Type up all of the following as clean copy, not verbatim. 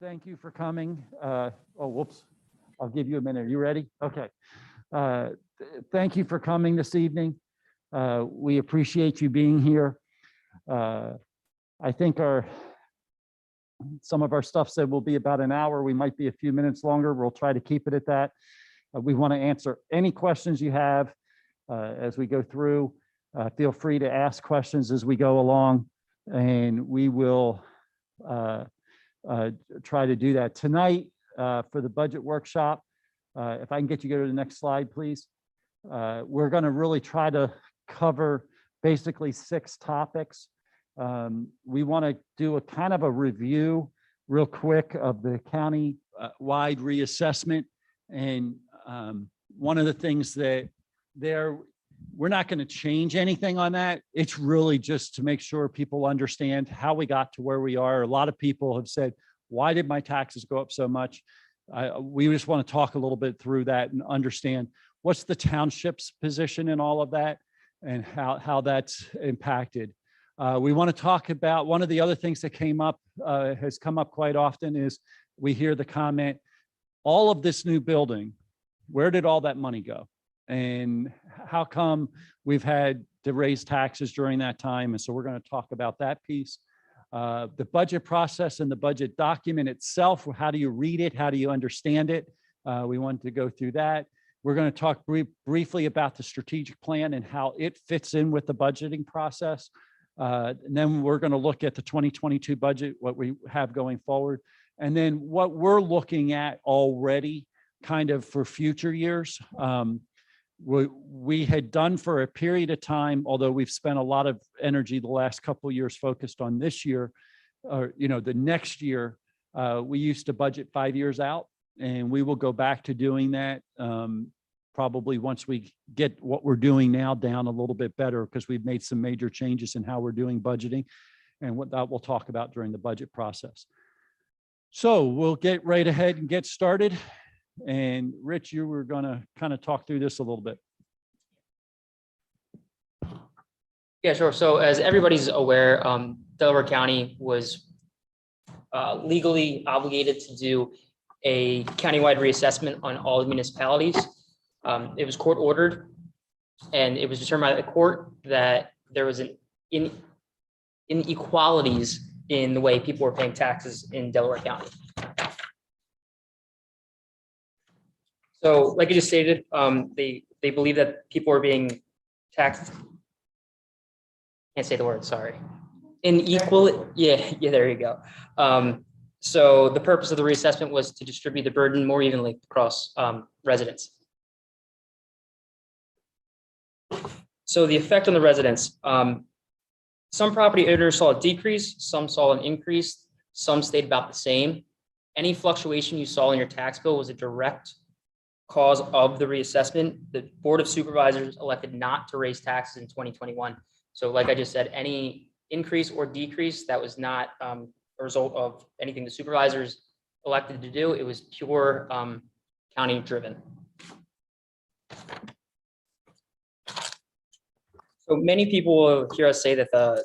Thank you for coming. Whoops. I'll give you a minute. Are you ready? Okay. Thank you for coming this evening. We appreciate you being here. I think some of our stuff said will be about an hour. We might be a few minutes longer. We'll try to keep it at that. We want to answer any questions you have as we go through. Feel free to ask questions as we go along, and we will try to do that tonight for the budget workshop. If I can get you to go to the next slide, please. We're going to really try to cover basically 6 topics. We want to do a kind of a review real quick of the county-wide reassessment. And one of the things that we're not going to change anything on that. It's really just to make sure people understand how we got to where we are. A lot of people have said, why did my taxes go up so much? We just want to talk a little bit through that and understand what's the township's position in all of that and how that's impacted. We want to talk about one of the other things that has come up quite often is we hear the comment, all of this new building, where did all that money go? And how come we've had to raise taxes during that time? And so we're going to talk about that piece. The budget process and the budget document itself, how do you read it? How do you understand it? We wanted to go through that. We're going to talk briefly about the strategic plan and how it fits in with the budgeting process. And then we're going to look at the 2022 budget, what we have going forward. And then what we're looking at already kind of for future years. We had done for a period of time, although we've spent a lot of energy the last couple of years focused on this year, or the next year, we used to budget 5 years out, and we will go back to doing that probably once we get what we're doing now down a little bit better, because we've made some major changes in how we're doing budgeting, and what that we'll talk about during the budget process. So we'll get right ahead and get started. And Rich, you were going to kind of talk through this a little bit. Yeah, sure. So as everybody's aware, Delaware County was legally obligated to do a countywide reassessment on all municipalities. It was court ordered, and it was determined by the court that there was inequalities in the way people were paying taxes in Delaware County. So like I just stated, they believe that people are being taxed. Can't say the word, sorry. Unequal, yeah, there you go. So the purpose of the reassessment was to distribute the burden more evenly across residents. So the effect on the residents, some property owners saw a decrease, some saw an increase, some stayed about the same. Any fluctuation you saw in your tax bill was a direct cause of the reassessment. The Board of Supervisors elected not to raise taxes in 2021. So like I just said, any increase or decrease, that was not a result of anything the supervisors elected to do. It was pure county driven. So many people will hear us say that the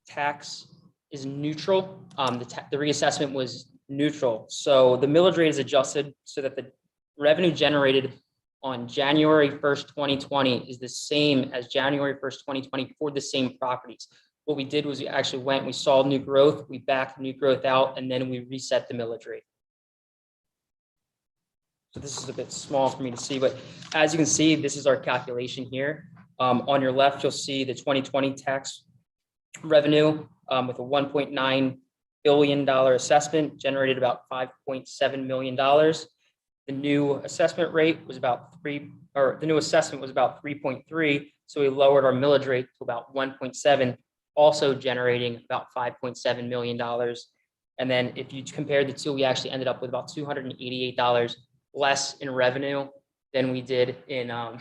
tax is neutral. The reassessment was neutral. So the millage rate is adjusted so that the revenue generated on January 1st, 2020 is the same as January 1st, 2020 for the same properties. What we did was we actually we saw new growth, we backed new growth out, and then we reset the millage rate. So this is a bit small for me to see, but as you can see, this is our calculation here. On your left, you'll see the 2020 tax revenue with a $1.9 billion assessment generated about $5.7 million. The new assessment rate was about the new assessment was about 3.3. So we lowered our millage rate to about 1.7, also generating about $5.7 million. And then if you compare the two, we actually ended up with about $288 less in revenue than we did in, I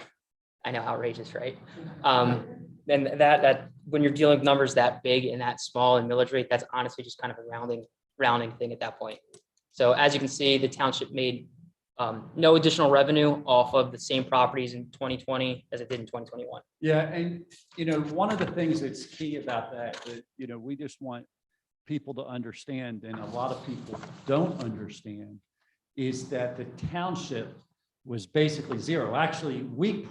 know, outrageous, right? And that when you're dealing with numbers that big and that small in millage rate, that's honestly just kind of a rounding thing at that point. So as you can see, the township made no additional revenue off of the same properties in 2020 as it did in 2021. Yeah, and one of the things that's key about that we just want people to understand, and a lot of people don't understand, is that the township was basically zero. Actually, we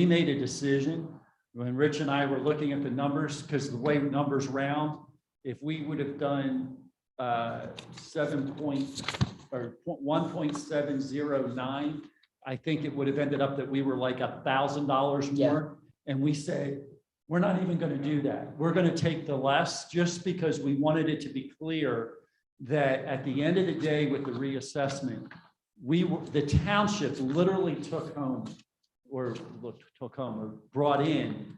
made a decision when Rich and I were looking at the numbers, because the way numbers round, if we would have done 1.709, I think it would have ended up that we were like $1,000 more. And we said, we're not even going to do that. We're going to take the less, just because we wanted it to be clear that at the end of the day with the reassessment, the township literally took home or brought in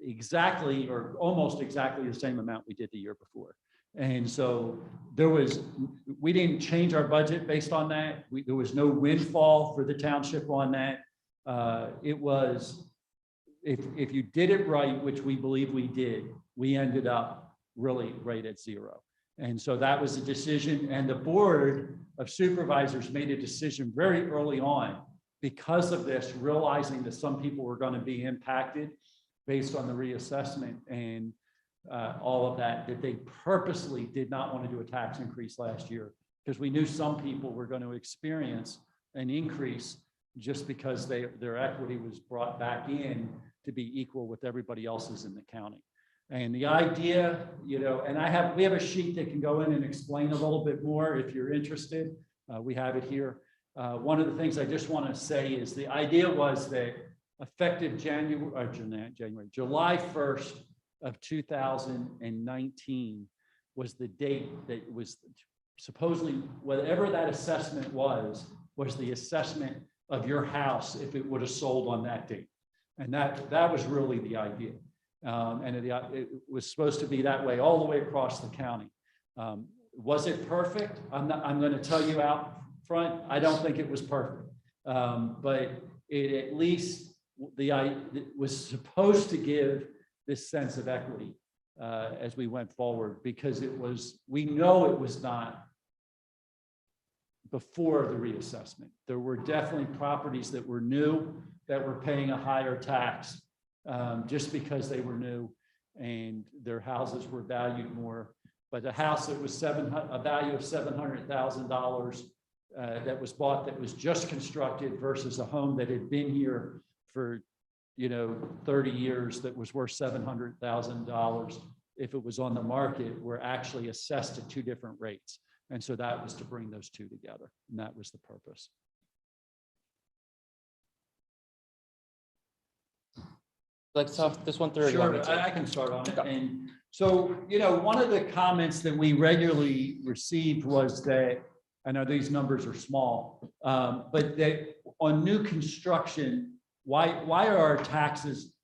exactly or almost exactly the same amount we did the year before. And so we didn't change our budget based on that. There was no windfall for the township on that. It was, if you did it right, which we believe we did, we ended up really right at zero. And so that was the decision. And the Board of Supervisors made a decision very early on because of this, realizing that some people were going to be impacted based on the reassessment and all of that, that they purposely did not want to do a tax increase last year, because we knew some people were going to experience an increase just because their equity was brought back in to be equal with everybody else's in the county. And the idea, and we have a sheet that can go in and explain a little bit more if you're interested. We have it here. One of the things I just want to say is the idea was that effective July 1st of 2019 was the date that was supposedly, whatever that assessment was the assessment of your house if it would have sold on that date. And that was really the idea. And it was supposed to be that way all the way across the county. Was it perfect? I'm going to tell you out front, I don't think it was perfect. But it at least it was supposed to give this sense of equity as we went forward, because we know it was not before the reassessment. There were definitely properties that were new that were paying a higher tax just because they were new and their houses were valued more. But a house that was a value of $700,000 that was bought, that was just constructed, versus a home that had been here for 30 years that was worth $700,000, if it was on the market, were actually assessed at two different rates. And so that was to bring those two together, and that was the purpose. Like this one through. Sure, I can start on it. And so, one of the comments that we regularly received was that, I know these numbers are small, but that on new construction, why are our taxes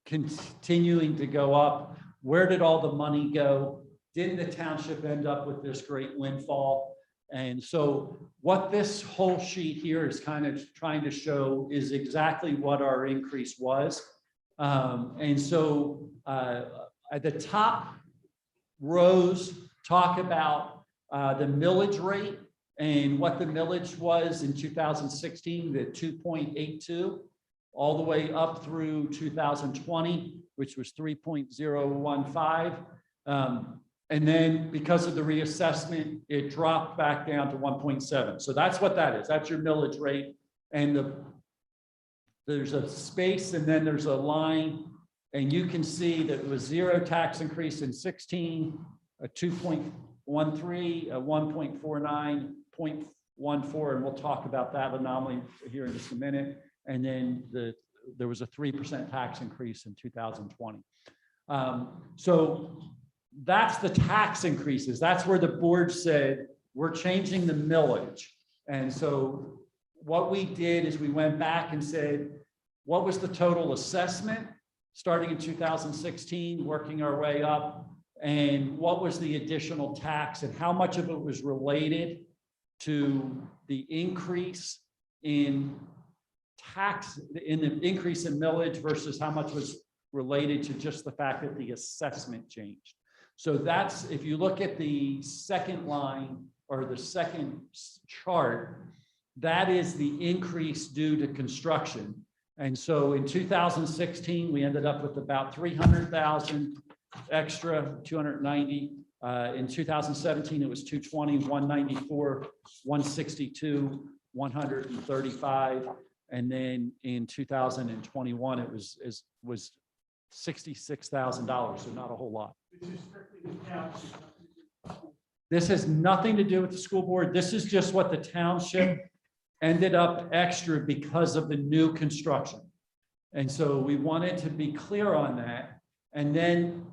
continuing to go up? Where did all the money go? Didn't the township end up with this great windfall? And so what this whole sheet here is kind of trying to show is exactly what our increase was. And so at the top rows talk about the millage rate and what the millage was in 2016, the 2.82, all the way up through 2020, which was 3.015. And then because of the reassessment, it dropped back down to 1.7. So that's what that is. That's your millage rate. And there's a space and then there's a line. And you can see that it was zero tax increase in 16, a 2.13, a 1.49, 0.14, and we'll talk about that anomaly here in just a minute. And then there was a 3% tax increase in 2020. So that's the tax increases. That's where the board said, we're changing the millage. And so what we did is we went back and said, what was the total assessment starting in 2016, working our way up? And what was the additional tax and how much of it was related to the increase in tax, in the increase in millage, versus how much was related to just the fact that the assessment changed. So that's, if you look at the second line or the second chart, that is the increase due to construction. And so in 2016, we ended up with about 300,000. extra, 290. In 2017, it was 220, 194, 162, 135. And then in 2021, it was $66,000, so not a whole lot. This has nothing to do with the school board. This is just what the township ended up extra because of the new construction. And so we wanted to be clear on that. And then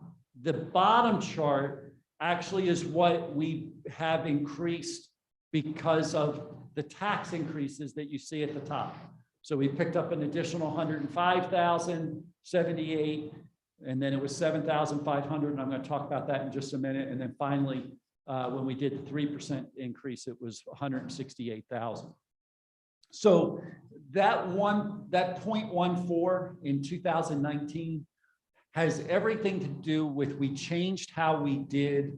the bottom chart actually is what we have increased because of the tax increases that you see at the top. So we picked up an additional 105,078, and then it was 7,500, and I'm going to talk about that in just a minute. And then finally, when we did the 3% increase, it was 168,000. So that 0.14 in 2019 has everything to do with, we changed how we did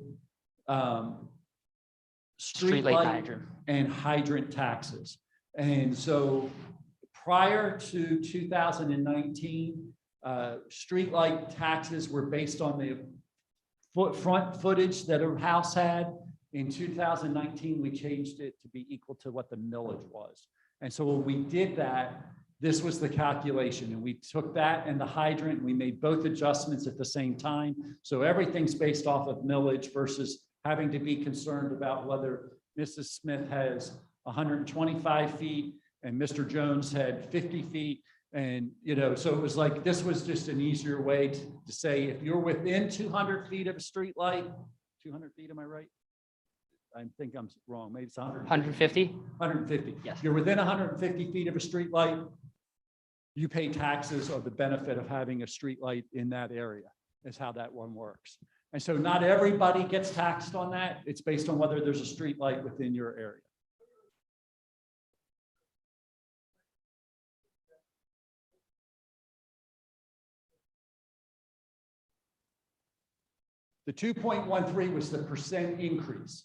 street light and hydrant taxes. And so prior to 2019, streetlight taxes were based on the front footage that a house had. In 2019, we changed it to be equal to what the millage was. And so when we did that, this was the calculation, and we took that and the hydrant, and we made both adjustments at the same time. So everything's based off of millage versus having to be concerned about whether Mrs. Smith has 125 feet and Mr. Jones had 50 feet. And, you know, so it was like, this was just an easier way to say, if you're within 200 feet of a street light, 200 feet, am I right? I think I'm wrong. Maybe it's 150? 150. Yes. You're within 150 feet of a street light, you pay taxes of the benefit of having a street light in that area, is how that one works. And so not everybody gets taxed on that. It's based on whether there's a street light within your area. The 2.13 was the percent increase.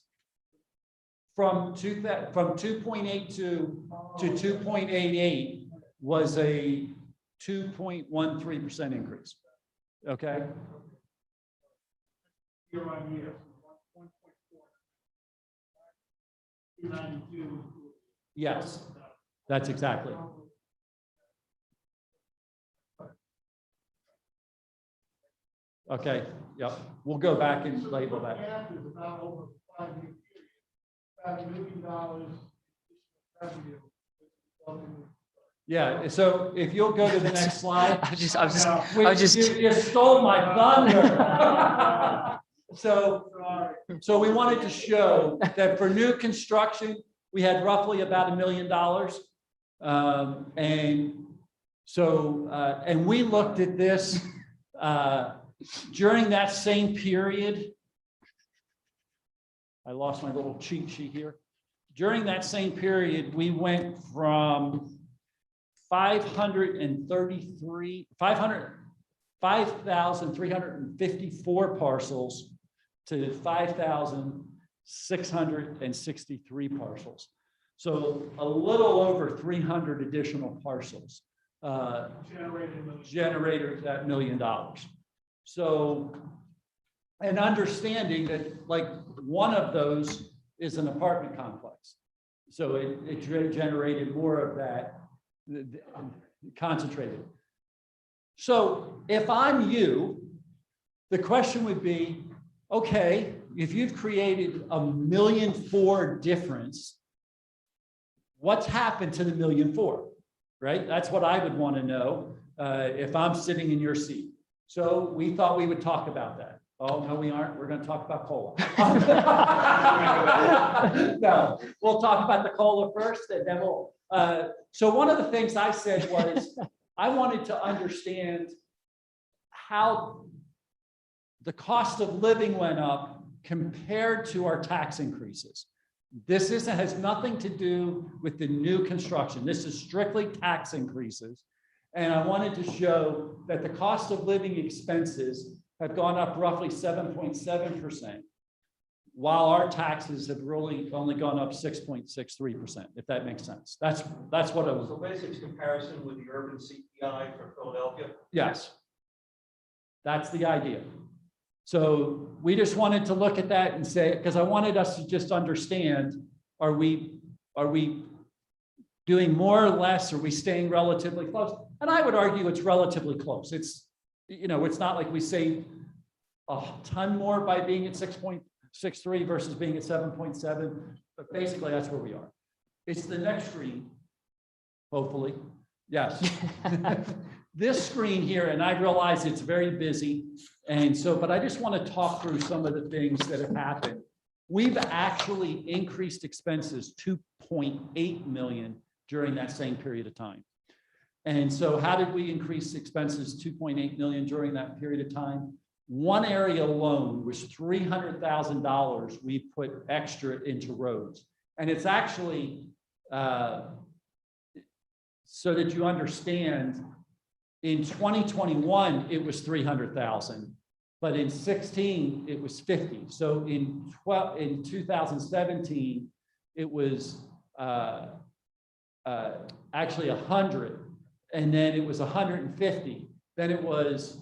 From 2.82 to 2.88 was a 2.13% increase. Okay. Year on year, 1.4. 292. Yes, that's exactly. Okay, yep. We'll go back and label that. Is about over a 5-year period, about $1 million revenue. Yeah, so if you'll go to the next slide. I was just. You stole my thunder. So we wanted to show that for new construction, we had roughly about $1 million. And we looked at this during that same period. I lost my little cheat sheet here. During that same period, we went from 5,354 parcels to 5,663 parcels. So a little over 300 additional parcels generated that $1 million. So, and understanding that like one of those is an apartment complex. So it generated more of that concentrated. So if I'm you, the question would be, okay, if you've created a $1.4 million difference, what's happened to the $1.4 million, right? That's what I would want to know if I'm sitting in your seat. So we thought we would talk about that. Oh, no, we aren't. We're going to talk about COLA. No, we'll talk about the COLA first, and then we'll. So one of the things I said was I wanted to understand how the cost of living went up compared to our tax increases. This has nothing to do with the new construction. This is strictly tax increases. And I wanted to show that the cost of living expenses have gone up roughly 7.7%, while our taxes have really only gone up 6.63%, if that makes sense. That's what it was. So basic comparison with the urban CPI for Philadelphia? Yes. That's the idea. So we just wanted to look at that and say, because I wanted us to just understand, are we doing more or less? Are we staying relatively close? And I would argue it's relatively close. It's, it's not like we save a ton more by being at 6.63 versus being at 7.7, but basically that's where we are. It's the next screen, hopefully. Yes. This screen here, and I realize it's very busy. And so, but I just want to talk through some of the things that have happened. We've actually increased expenses 2.8 million during that same period of time. And so how did we increase expenses 2.8 million during that period of time? One area alone was $300,000 we put extra into roads. And it's actually, so that you understand, in 2021, it was 300,000, but in 16, it was 50. So in 2017, it was actually 100, and then it was 150. Then it was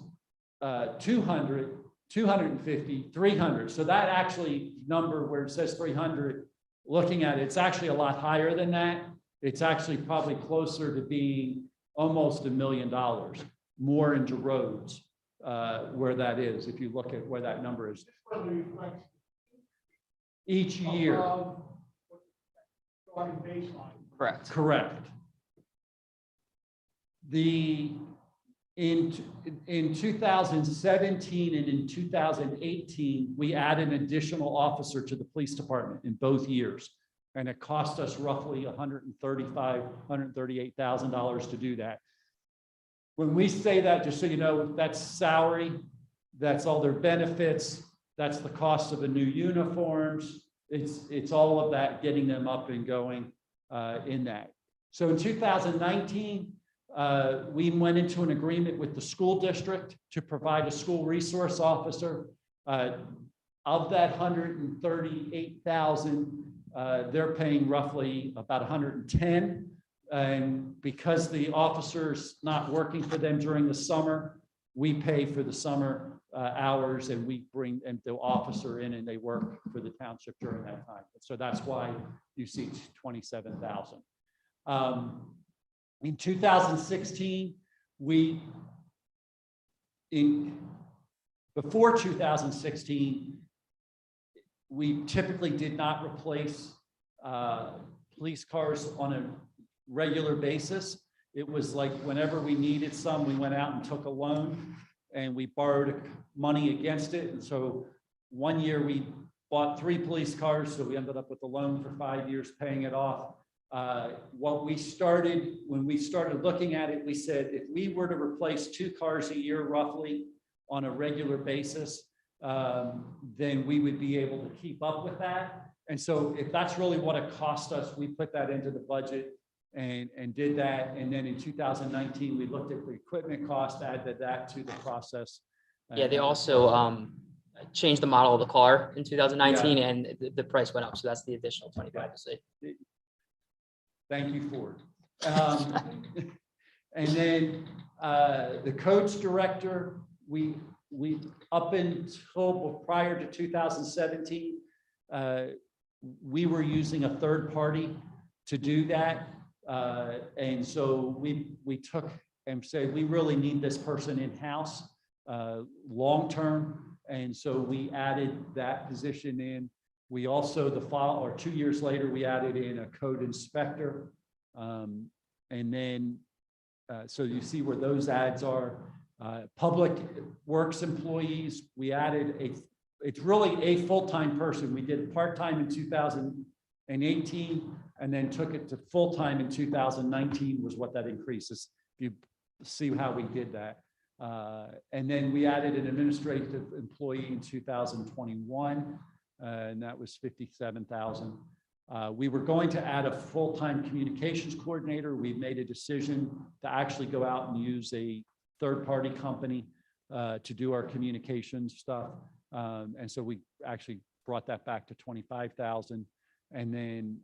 200, 250, 300. So that actually number where it says 300, looking at it, it's actually a lot higher than that. It's actually probably closer to being almost $1 million more into roads where that is, if you look at where that number is. Each year. Correct. Correct. In 2017 and in 2018, we added an additional officer to the police department in both years. And it cost us roughly $138,000 to do that. When we say that, just so you know, that's salary, that's all their benefits, that's the cost of the new uniforms. It's all of that, getting them up and going in that. So in 2019, we went into an agreement with the school district to provide a school resource officer. Of that 138,000, they're paying roughly about 110. And because the officer's not working for them during the summer, we pay for the summer hours, and we bring the officer in and they work for the township during that time. So that's why you see 27,000. In 2016, before 2016, we typically did not replace police cars on a regular basis. It was like whenever we needed some, we went out and took a loan and we borrowed money against it. And so one year we bought 3 police cars, so we ended up with a loan for 5 years paying it off. When we started looking at it, we said if we were to replace 2 cars a year roughly on a regular basis, then we would be able to keep up with that. And so if that's really what it cost us, we put that into the budget and did that. And then in 2019, we looked at the equipment cost, added that to the process. Yeah, they also changed the model of the car in 2019, and the price went up. So that's the additional 25 to say. Thank you, Ford. And then the codes director, we up until prior to 2017, we were using a third party to do that. And so we took and said, we really need this person in-house long-term. And so we added that position in. We also, 2 years later, we added in a code inspector. And then, so you see where those ads are. Public works employees, we added it's really a full-time person. We did part-time in 2018 and then took it to full-time in 2019 was what that increases. You see how we did that. And then we added an administrative employee in 2021, and that was 57,000. We were going to add a full-time communications coordinator. We made a decision to actually go out and use a third-party company to do our communications stuff. And so we actually brought that back to 25,000. And then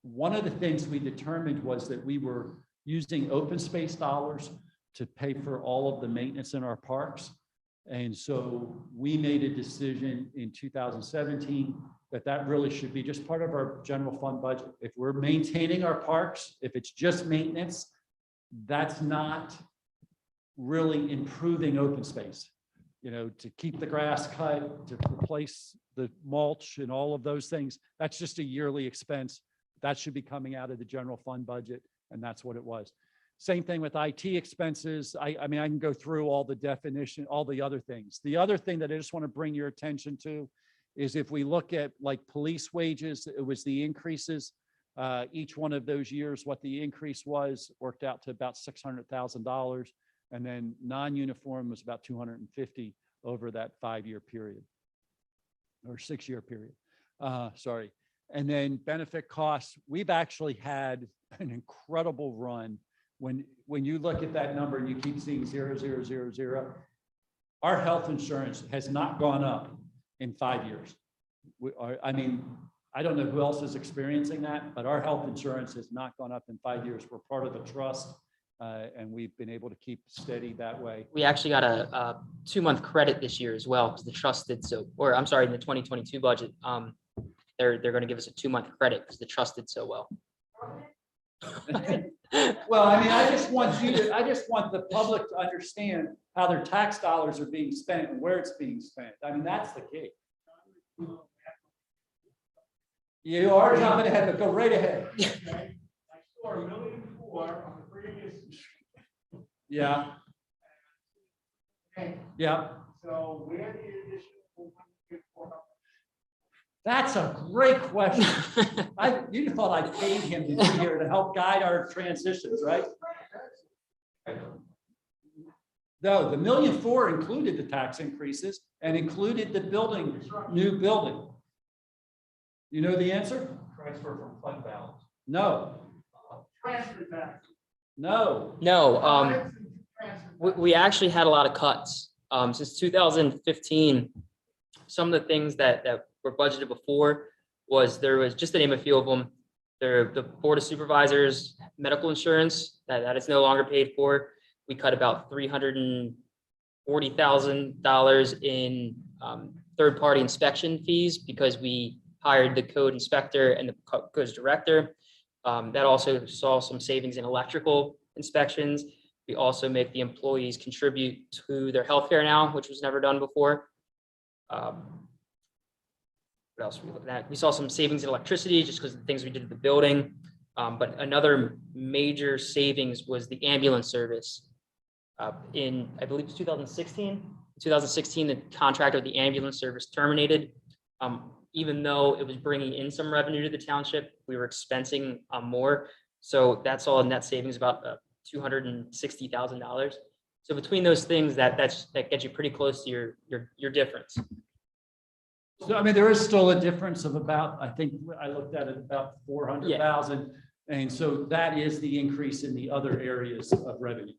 one of the things we determined was that we were using open space dollars to pay for all of the maintenance in our parks. And so we made a decision in 2017 that that really should be just part of our general fund budget. If we're maintaining our parks, if it's just maintenance, that's not really improving open space. You know, to keep the grass cut, to replace the mulch and all of those things, that's just a yearly expense. That should be coming out of the general fund budget, and that's what it was. Same thing with IT expenses. I mean, I can go through all the definition, all the other things. The other thing that I just want to bring your attention to is if we look at like police wages, it was the increases. Each one of those years, what the increase was worked out to about $600,000. And then non-uniform was about 250 over that 5-year period or 6-year period. Sorry. And then benefit costs, we've actually had an incredible run. When you look at that number and you keep seeing 0, 0, 0, 0, our health insurance has not gone up in 5 years. I mean, I don't know who else is experiencing that, but our health insurance has not gone up in 5 years. We're part of a trust, and we've been able to keep steady that way. We actually got a 2-month credit this year as well because the trust did so, or I'm sorry, in the 2022 budget, they're going to give us a 2-month credit because the trust did so well. Well, I mean, I just want the public to understand how their tax dollars are being spent and where it's being spent. I mean, that's the key. You are jumping ahead, but go right ahead. Okay. I saw $1.4 million on the previous. Yeah, Okay, yeah. so where the additional $1.4 That's a great question. You thought I paid him to be here to help guide our transitions, right? No, the $1.4 million included the tax increases and included the building, new building. You know the answer? Transfer from fund balance. No, transfer tax. no. No, we actually had a lot of cuts. Since 2015, some of the things that were budgeted before there was, just to name a few of them, the Board of Supervisors, medical insurance, that is no longer paid for. We cut about $340,000 in third-party inspection fees because we hired the code inspector and the codes director. That also saw some savings in electrical inspections. We also make the employees contribute to their healthcare now, which was never done before. What else are we looking at? We saw some savings in electricity just because of the things we did at the building. But another major savings was the ambulance service. In, I believe it's 2016. In 2016, the contract with the ambulance service terminated. Even though it was bringing in some revenue to the township, we were expensing more. So that's all a net savings, about $260,000. So between those things, that gets you pretty close to your difference. So, I mean, there is still a difference of about, I think I looked at it, about 400,000. And so that is the increase in the other areas of revenue.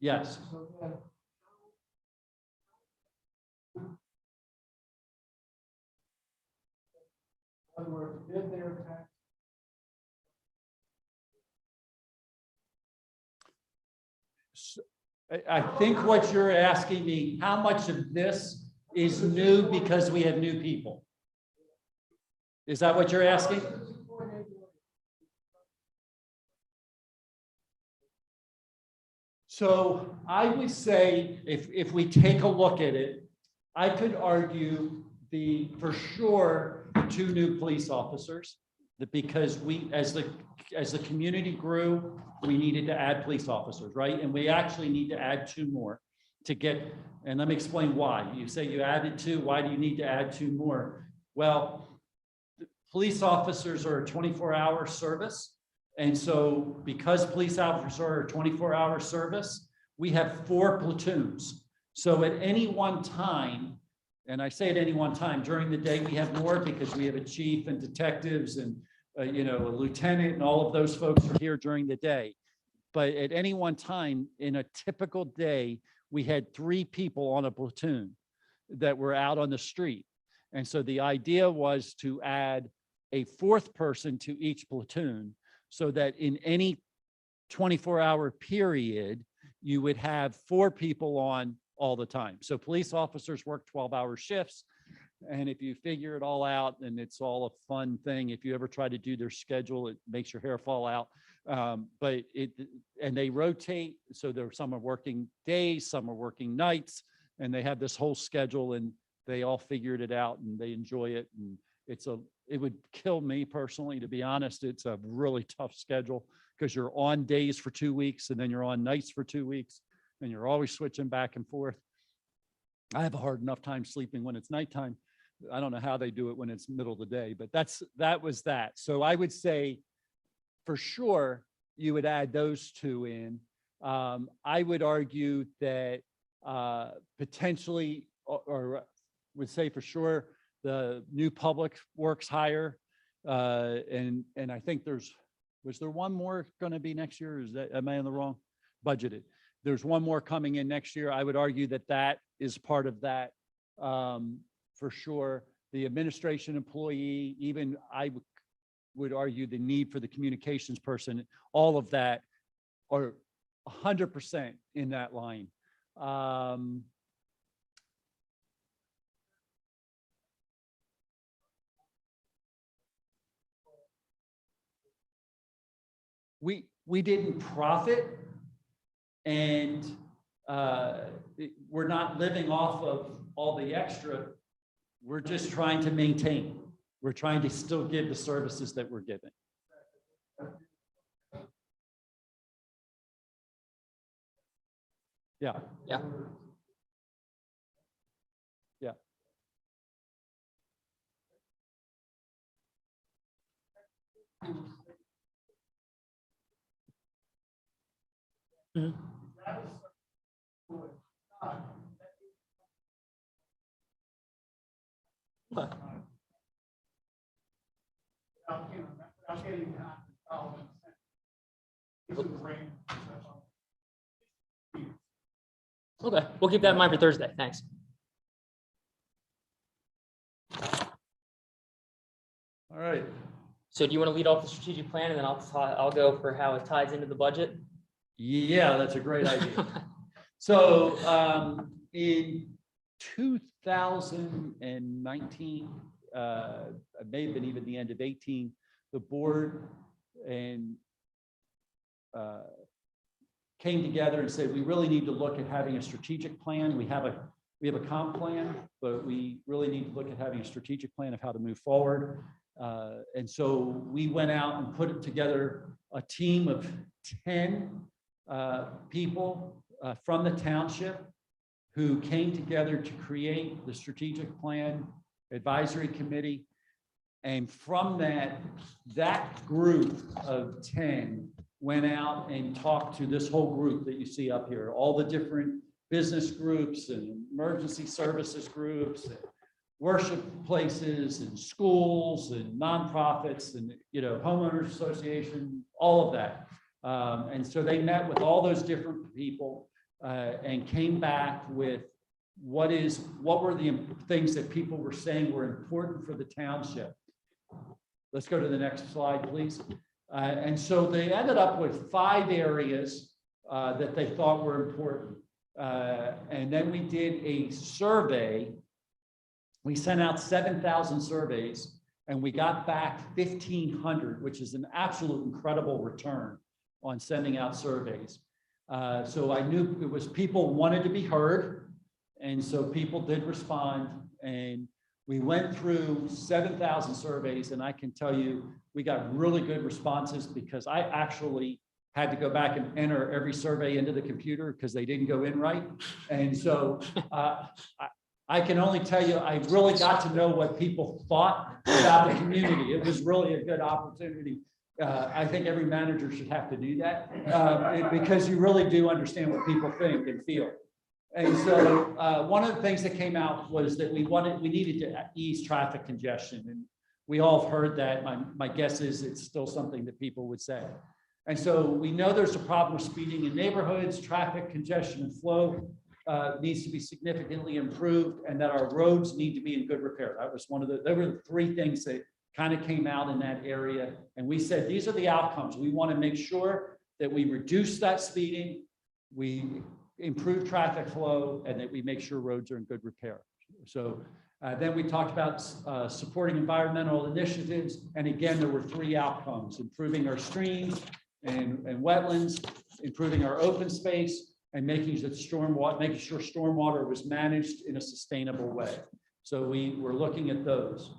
Yes. In other words, did their tax. I think what you're asking me, how much of this is new because we have new people? Is that what you're asking? So I would say if we take a look at it, I could argue for sure the 2 new police officers, that because we, as the community grew, we needed to add police officers, right? And we actually need to add 2 more to get, and let me explain why. You say you added 2, why do you need to add 2 more? Well, police officers are a 24-hour service. And so because police officers are a 24-hour service, we have 4 platoons. So at any one time, and I say at any one time, during the day, we have more because we have a chief and detectives and a lieutenant, and all of those folks are here during the day. But at any one time in a typical day, we had 3 people on a platoon that were out on the street. And so the idea was to add a 4th person to each platoon so that in any 24-hour period, you would have 4 people on all the time. So police officers work 12-hour shifts. And if you figure it all out, then it's all a fun thing. If you ever try to do their schedule, it makes your hair fall out. And they rotate. So some are working days, some are working nights, and they have this whole schedule, and they all figured it out and they enjoy it. And it would kill me personally, to be honest. It's a really tough schedule because you're on days for 2 weeks and then you're on nights for 2 weeks and you're always switching back and forth. I have a hard enough time sleeping when it's nighttime. I don't know how they do it when it's middle of the day, but that was that. So I would say for sure you would add those 2 in. I would argue that potentially, or would say for sure, the new public works hire. And I think was there one more going to be next year? Am I in the wrong? Budgeted. There's one more coming in next year. I would argue that is part of that. For sure. The administration employee, even I would argue the need for the communications person, all of that are 100% in that line. We didn't profit, and we're not living off of all the extra. We're just trying to maintain. We're trying to still give the services that we're giving. Yeah. Yeah. Yeah. Mhm. Okay. Without getting Okay, we'll keep that in mind for Thursday. Thanks. All right. So do you want to lead off the strategic plan, and then I'll go for how it ties into the budget? Yeah, that's a great idea. So in 2019, it may have been even the end of 18, the board and came together and said, we really need to look at having a strategic plan. We have a comp plan, but we really need to look at having a strategic plan of how to move forward. And so we went out and put together a team of 10 people from the township who came together to create the strategic plan advisory committee. And from that group of 10 went out and talked to this whole group that you see up here, all the different business groups and emergency services groups, and worship places and schools and nonprofits and, homeowners association, all of that. And so they met with all those different people and came back with what were the things that people were saying were important for the township. Let's go to the next slide, please. And so they ended up with 5 areas that they thought were important. And then we did a survey. We sent out 7,000 surveys and we got back 1,500, which is an absolute incredible return on sending out surveys. So I knew it was people wanted to be heard. And so people did respond, and we went through 7,000 surveys, and I can tell you, we got really good responses because I actually had to go back and enter every survey into the computer because they didn't go in right. And so I can only tell you, I really got to know what people thought about the community. It was really a good opportunity. I think every manager should have to do that because you really do understand what people think and feel. And so one of the things that came out was that we needed to ease traffic congestion. And we all have heard that. My guess is it's still something that people would say. And so we know there's a problem with speeding in neighborhoods, traffic congestion and flow needs to be significantly improved, and that our roads need to be in good repair. That was there were the 3 things that kind of came out in that area. And we said, these are the outcomes. We want to make sure that we reduce that speeding, we improve traffic flow, and that we make sure roads are in good repair. So then we talked about supporting environmental initiatives. And again, there were 3 outcomes: improving our streams and wetlands, improving our open space, and making sure stormwater was managed in a sustainable way. So we were looking at those.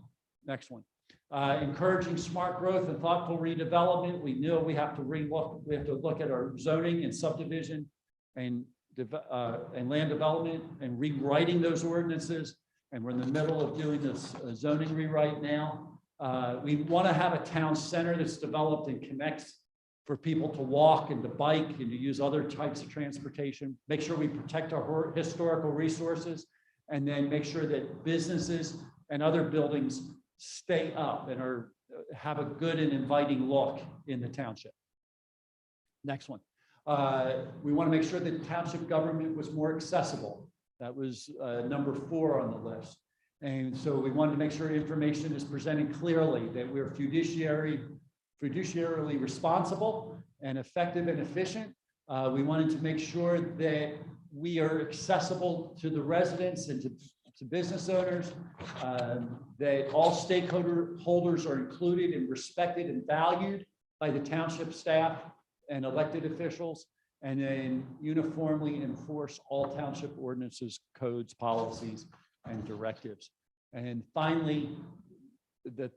Next one. Encouraging smart growth and thoughtful redevelopment. We knew we have to look at our zoning and subdivision and land development and rewriting those ordinances. And we're in the middle of doing this zoning rewrite now. We want to have a town center that's developed and connects for people to walk and to bike and to use other types of transportation. Make sure we protect our historical resources, and then make sure that businesses and other buildings stay up and have a good and inviting look in the township. Next one. We want to make sure that township government was more accessible. That was number 4 on the list. And so we wanted to make sure information is presented clearly, that we're fiduciarily responsible and effective and efficient. We wanted to make sure that we are accessible to the residents and to business owners, that all stakeholders are included and respected and valued by the township staff and elected officials, and then uniformly enforce all township ordinances, codes, policies, and directives. And finally, the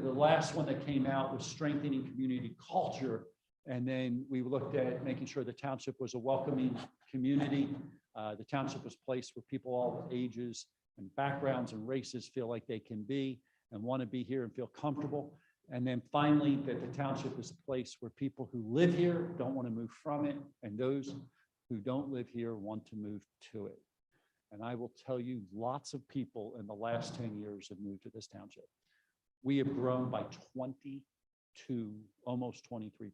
last one that came out was strengthening community culture. And then we looked at making sure the township was a welcoming community. The township was a place where people all ages and backgrounds and races feel like they can be and want to be here and feel comfortable. And then finally, that the township is a place where people who live here don't want to move from it, and those who don't live here want to move to it. And I will tell you, lots of people in the last 10 years have moved to this township. We have grown by 22, almost 23%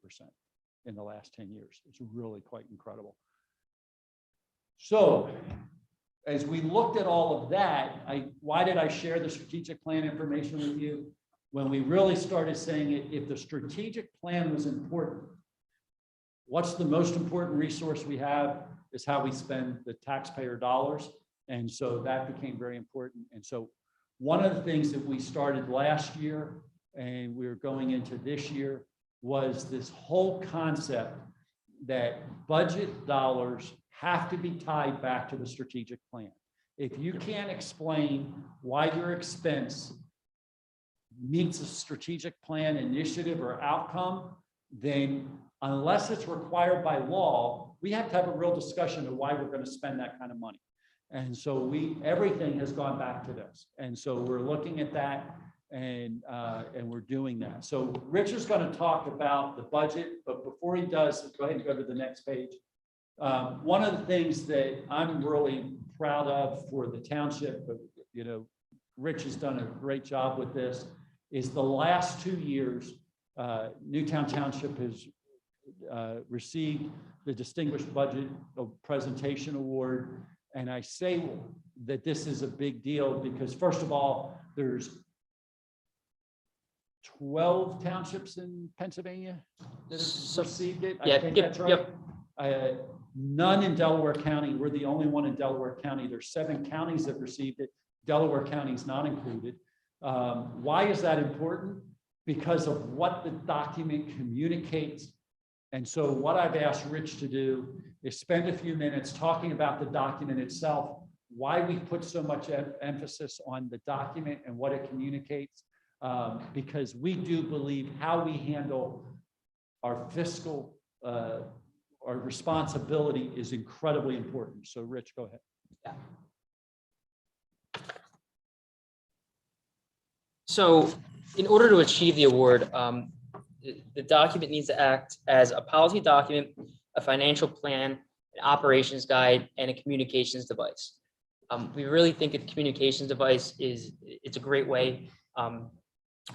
in the last 10 years. It's really quite incredible. So as we looked at all of that, why did I share the strategic plan information with you? When we really started saying it, if the strategic plan was important, what's the most important resource we have is how we spend the taxpayer dollars. And so that became very important. And so one of the things that we started last year and we're going into this year was this whole concept that budget dollars have to be tied back to the strategic plan. If you can't explain why your expense meets a strategic plan initiative or outcome, then unless it's required by law, we have to have a real discussion of why we're going to spend that kind of money. And so everything has gone back to this. And so we're looking at that and we're doing that. So Rich is going to talk about the budget, but before he does, go ahead and go to the next page. One of the things that I'm really proud of for the township, but Rich has done a great job with this, is the last 2 years, Newtown Township has received the Distinguished Budget Presentation Award. And I say that this is a big deal because, first of all, there's 12 townships in Pennsylvania that have received it. I think that's right. None in Delaware County. We're the only one in Delaware County. There's 7 counties that received it. Delaware County is not included. Why is that important? Because of what the document communicates. And so what I've asked Rich to do is spend a few minutes talking about the document itself, why we put so much emphasis on the document and what it communicates, because we do believe how we handle our fiscal, our responsibility is incredibly important. So Rich, go ahead. Yeah. So in order to achieve the award, the document needs to act as a policy document, a financial plan, an operations guide, and a communications device. We really think a communications device it's a great way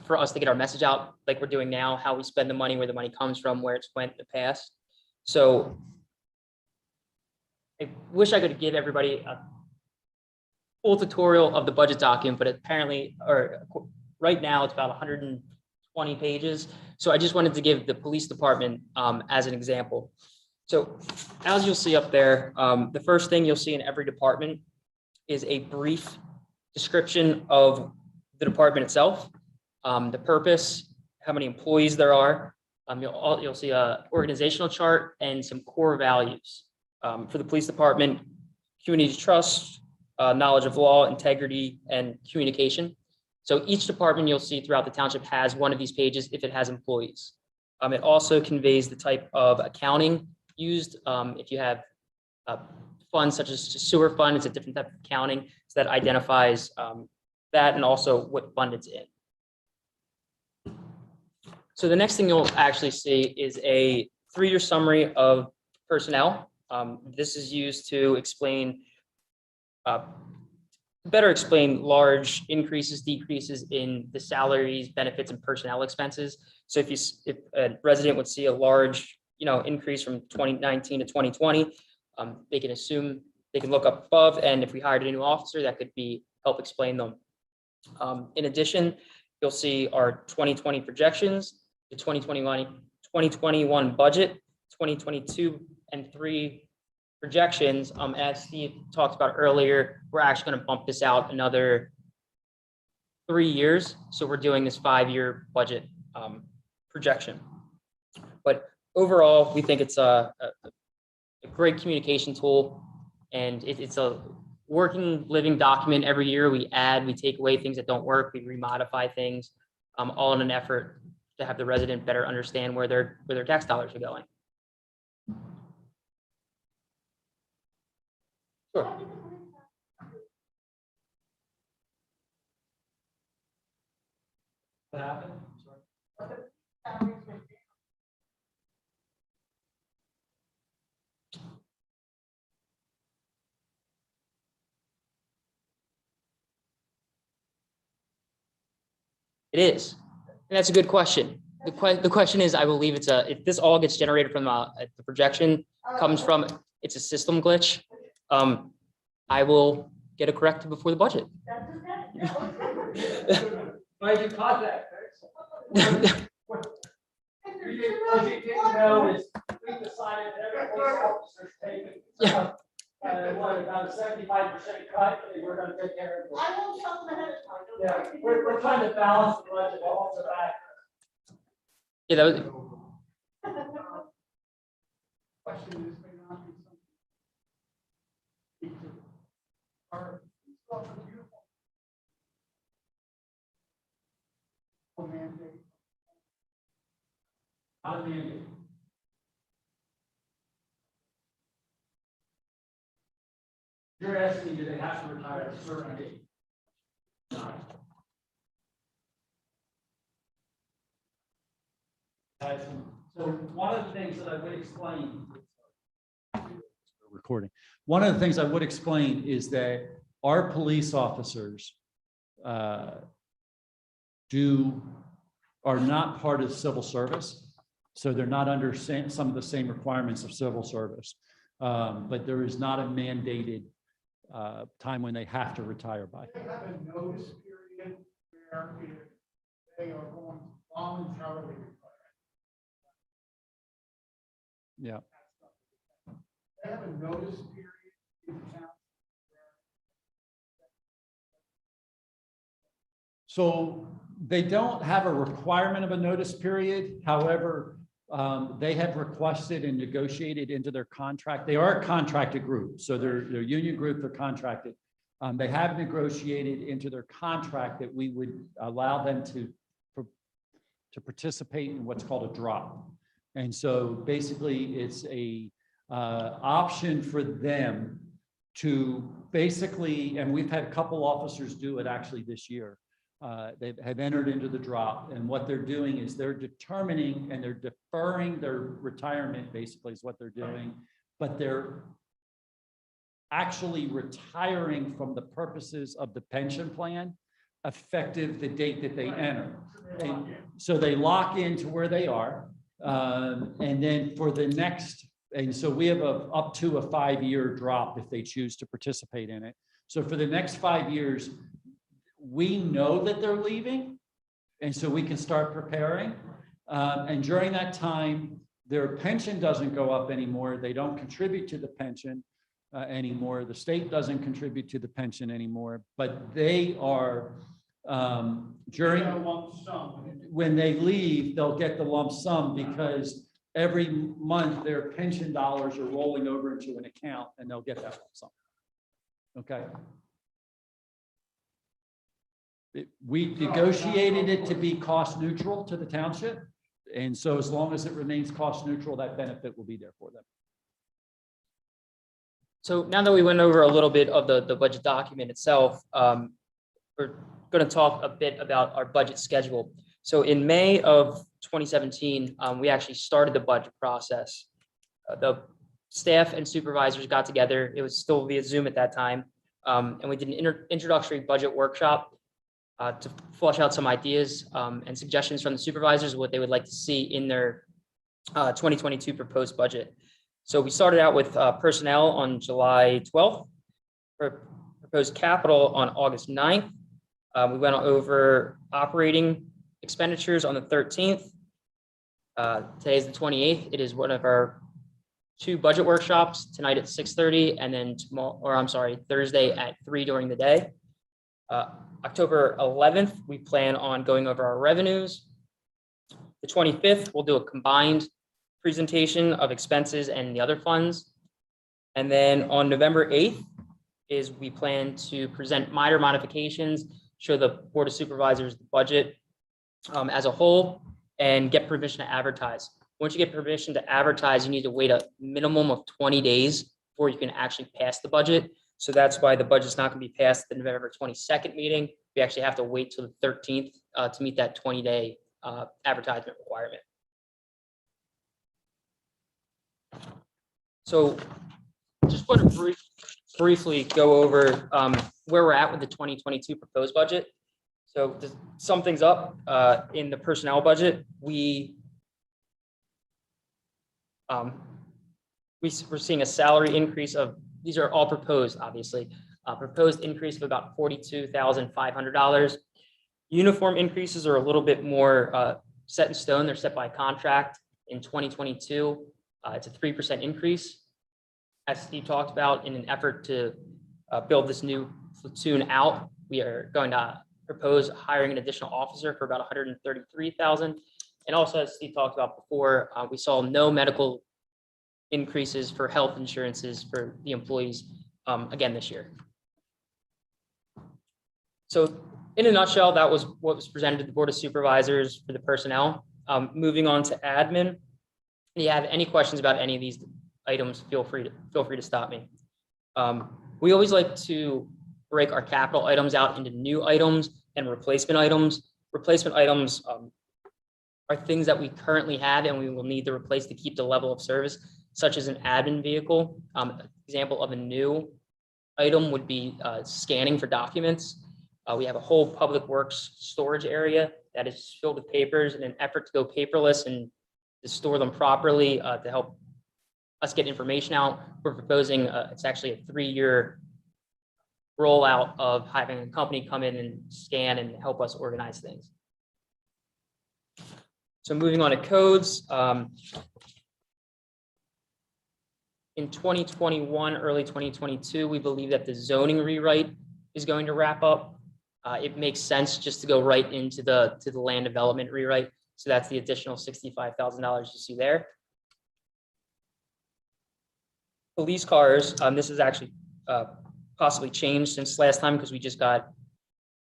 for us to get our message out like we're doing now, how we spend the money, where the money comes from, where it's went in the past. So I wish I could give everybody a full tutorial of the budget document, but apparently, or right now it's about 120 pages. So I just wanted to give the police department as an example. So as you'll see up there, the first thing you'll see in every department is a brief description of the department itself, the purpose, how many employees there are. You'll see a organizational chart and some core values. For the police department, community trust, knowledge of law, integrity, and communication. So each department you'll see throughout the township has one of these pages if it has employees. It also conveys the type of accounting used. If you have funds such as sewer fund, it's a different type of accounting, so that identifies that and also what fund it's in. So the next thing you'll actually see is a 3-year summary of personnel. This is used to explain, better explain large increases, decreases in the salaries, benefits, and personnel expenses. So if a resident would see a large, increase from 2019 to 2020, they can assume, they can look up above, and if we hired a new officer, that could help explain them. In addition, you'll see our 2020 projections, the 2021 budget, 2022 and 3 projections. As Steve talked about earlier, we're actually going to bump this out another 3 years. So we're doing this 5-year budget projection. But overall, we think it's a great communication tool, and it's a working, living document. Every year we add, we take away things that don't work, we remodify things, all in an effort to have the resident better understand where their tax dollars are going. Sure. What happened? It is, and that's a good question. The question is, I believe if this all gets generated from the projection comes from, it's a system glitch. I will get it corrected before the budget. Why'd you contact? We didn't know is we decided every police officer's taking about a 75% cut, and we're going to take care of it. I won't tell them ahead of time. Yeah, we're trying to balance the budget off the back. Yeah, that was. Question is, may not be something. Our uniform. Mandate. How do you? You're asking me, do they have to retire at a certain age? No. So one of the things that I would explain, recording. One of the things I would explain is that our police officers are not part of civil service, so they're not under some of the same requirements of civil service. But there is not a mandated time when they have to retire by. They have a notice period where if they are going to voluntarily retire. Yeah. They have a notice period in town. So they don't have a requirement of a notice period. However, they have requested and negotiated into their contract. They are a contracted group, so they're union group, they're contracted. They have negotiated into their contract that we would allow them to participate in what's called a drop. And so basically it's a option for them to basically, and we've had a couple officers do it actually this year. They have entered into the drop, and what they're doing is they're determining and they're deferring their retirement, basically is what they're doing, but they're actually retiring from the purposes of the pension plan effective the date that they enter. And so they lock into where they are, and then for the next, and so we have up to a 5-year drop if they choose to participate in it. So for the next 5 years, we know that they're leaving, And so we can start preparing. And during that time, their pension doesn't go up anymore. They don't contribute to the pension anymore. The state doesn't contribute to the pension anymore, but they are when they leave, they'll get the lump sum because every month their pension dollars are rolling over into an account and they'll get that lump sum. Okay. We negotiated it to be cost neutral to the township. And so as long as it remains cost neutral, that benefit will be there for them. So now that we went over a little bit of the budget document itself, we're going to talk a bit about our budget schedule. So in May of 2017, we actually started the budget process. The staff and supervisors got together. It was still via Zoom at that time. And we did an introductory budget workshop to flesh out some ideas and suggestions from the supervisors, what they would like to see in their 2022 proposed budget. So we started out with personnel on July 12th, proposed capital on August 9th. We went over operating expenditures on the 13th. Today is the 28th. It is one of our 2 budget workshops, tonight at 6:30 and then tomorrow, or I'm sorry, Thursday at 3 during the day. October 11th, we plan on going over our revenues. The 25th, we'll do a combined presentation of expenses and the other funds. And then on November 8th is we plan to present minor modifications, show the Board of Supervisors the budget as a whole, and get permission to advertise. Once you get permission to advertise, you need to wait a minimum of 20 days before you can actually pass the budget. So that's why the budget's not going to be passed at the November 22nd meeting. We actually have to wait till the 13th to meet that 20-day advertisement requirement. So just want to briefly go over where we're at with the 2022 proposed budget. So to sum things up, in the personnel budget, we're seeing a salary increase of, these are all proposed, obviously, proposed increase of about $42,500. Uniform increases are a little bit more set in stone. They're set by contract in 2022. It's a 3% increase. As Steve talked about, in an effort to build this new platoon out, we are going to propose hiring an additional officer for about $133,000. And also, as Steve talked about before, we saw no medical increases for health insurances for the employees again this year. So in a nutshell, that was what was presented to the Board of Supervisors for the personnel. Moving on to admin. If you have any questions about any of these items, feel free to stop me. We always like to break our capital items out into new items and replacement items. Replacement items are things that we currently have and we will need to replace to keep the level of service, such as an admin vehicle. Example of a new item would be scanning for documents. We have a whole public works storage area that is filled with papers in an effort to go paperless and to store them properly to help us get information out. We're proposing, it's actually a 3-year rollout of having a company come in and scan and help us organize things. So moving on to codes. In 2021, early 2022, we believe that the zoning rewrite is going to wrap up. It makes sense just to go right into the land development rewrite. So that's the additional $65,000 you see there. Police cars, this is actually possibly changed since last time because we just got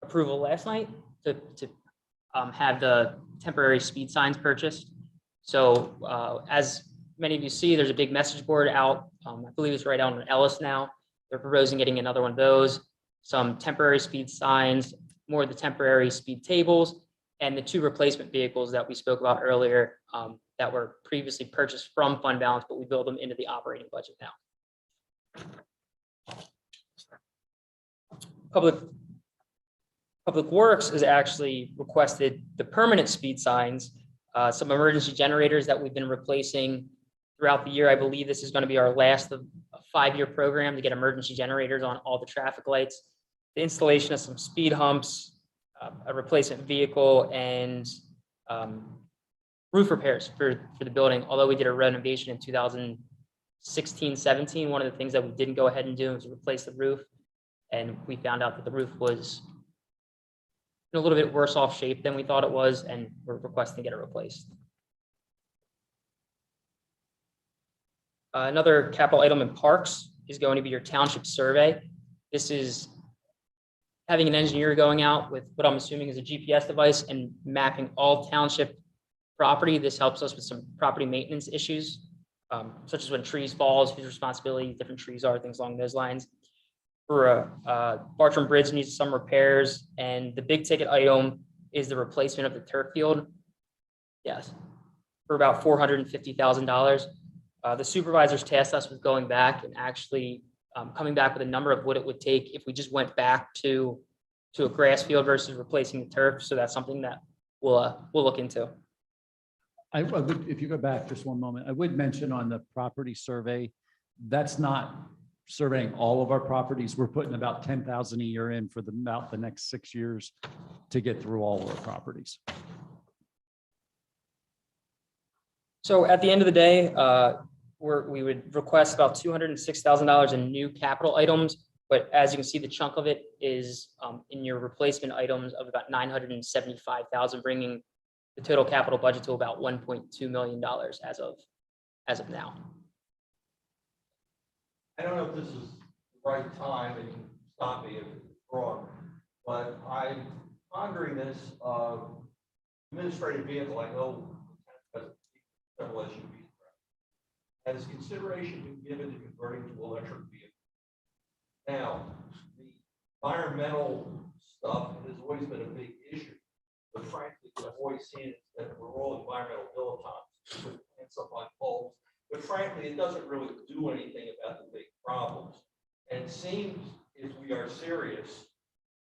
approval last night to have the temporary speed signs purchased. So as many of you see, there's a big message board out. I believe it's right out in Ellis now. They're proposing getting another one of those, some temporary speed signs, more of the temporary speed tables, and the 2 replacement vehicles that we spoke about earlier that were previously purchased from fund balance, but we build them into the operating budget now. Public Works has actually requested the permanent speed signs, some emergency generators that we've been replacing throughout the year. I believe this is going to be our last of a 5-year program to get emergency generators on all the traffic lights. The installation of some speed humps, a replacement vehicle and roof repairs for the building. Although we did a renovation in 2016, 17, one of the things that we didn't go ahead and do was replace the roof. And we found out that the roof was in a little bit worse off shape than we thought it was, and we're requesting to get it replaced. Another capital item in parks is going to be your township survey. This is having an engineer going out with what I'm assuming is a GPS device and mapping all township property. This helps us with some property maintenance issues, such as when trees falls, whose responsibility different trees are, things along those lines. For Bartram Bridge needs some repairs, and the big ticket item is the replacement of the turf field. Yes, for about $450,000. The supervisors tasked us with going back and actually coming back with a number of what it would take if we just went back to a grass field versus replacing the turf. So that's something that we'll look into. I would, if you go back just one moment, I would mention on the property survey, that's not surveying all of our properties. We're putting about 10,000 a year in for about the next 6 years to get through all of our properties. So at the end of the day, we would request about $206,000 in new capital items, but as you can see, the chunk of it is in your replacement items of about $975,000, bringing the total capital budget to about $1.2 million as of now. I don't know if this is the right time, and you can stop me if it's wrong, but I'm pondering this administrative vehicle. I know several SUVs. Has consideration been given to converting to electric vehicles? Now, the environmental stuff has always been a big issue, but frankly, I've always seen it that we're all environmental dilettantes, with plants up on poles. But frankly, it doesn't really do anything about the big problems. And it seems if we are serious,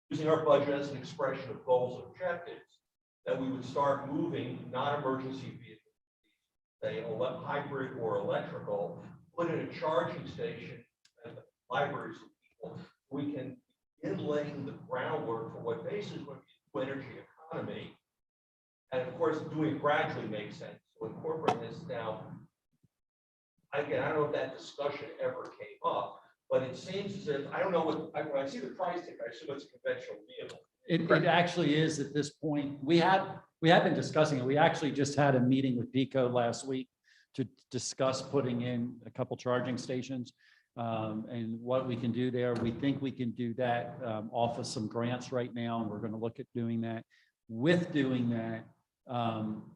using our budget as an expression of goals and objectives, that we would start moving non-emergency vehicles, say hybrid or electrical, put in a charging station at the libraries of people. We can begin laying the groundwork for what basically would be energy economy. And of course, doing it gradually makes sense. So incorporating this now. Again, I don't know if that discussion ever came up, but it seems as if, I don't know what, when I see the price tag, I assume it's a conventional vehicle. It actually is at this point. We have been discussing it. We actually just had a meeting with DECO last week to discuss putting in a couple charging stations and what we can do there. We think we can do that off of some grants right now, and we're going to look at doing that. With doing that,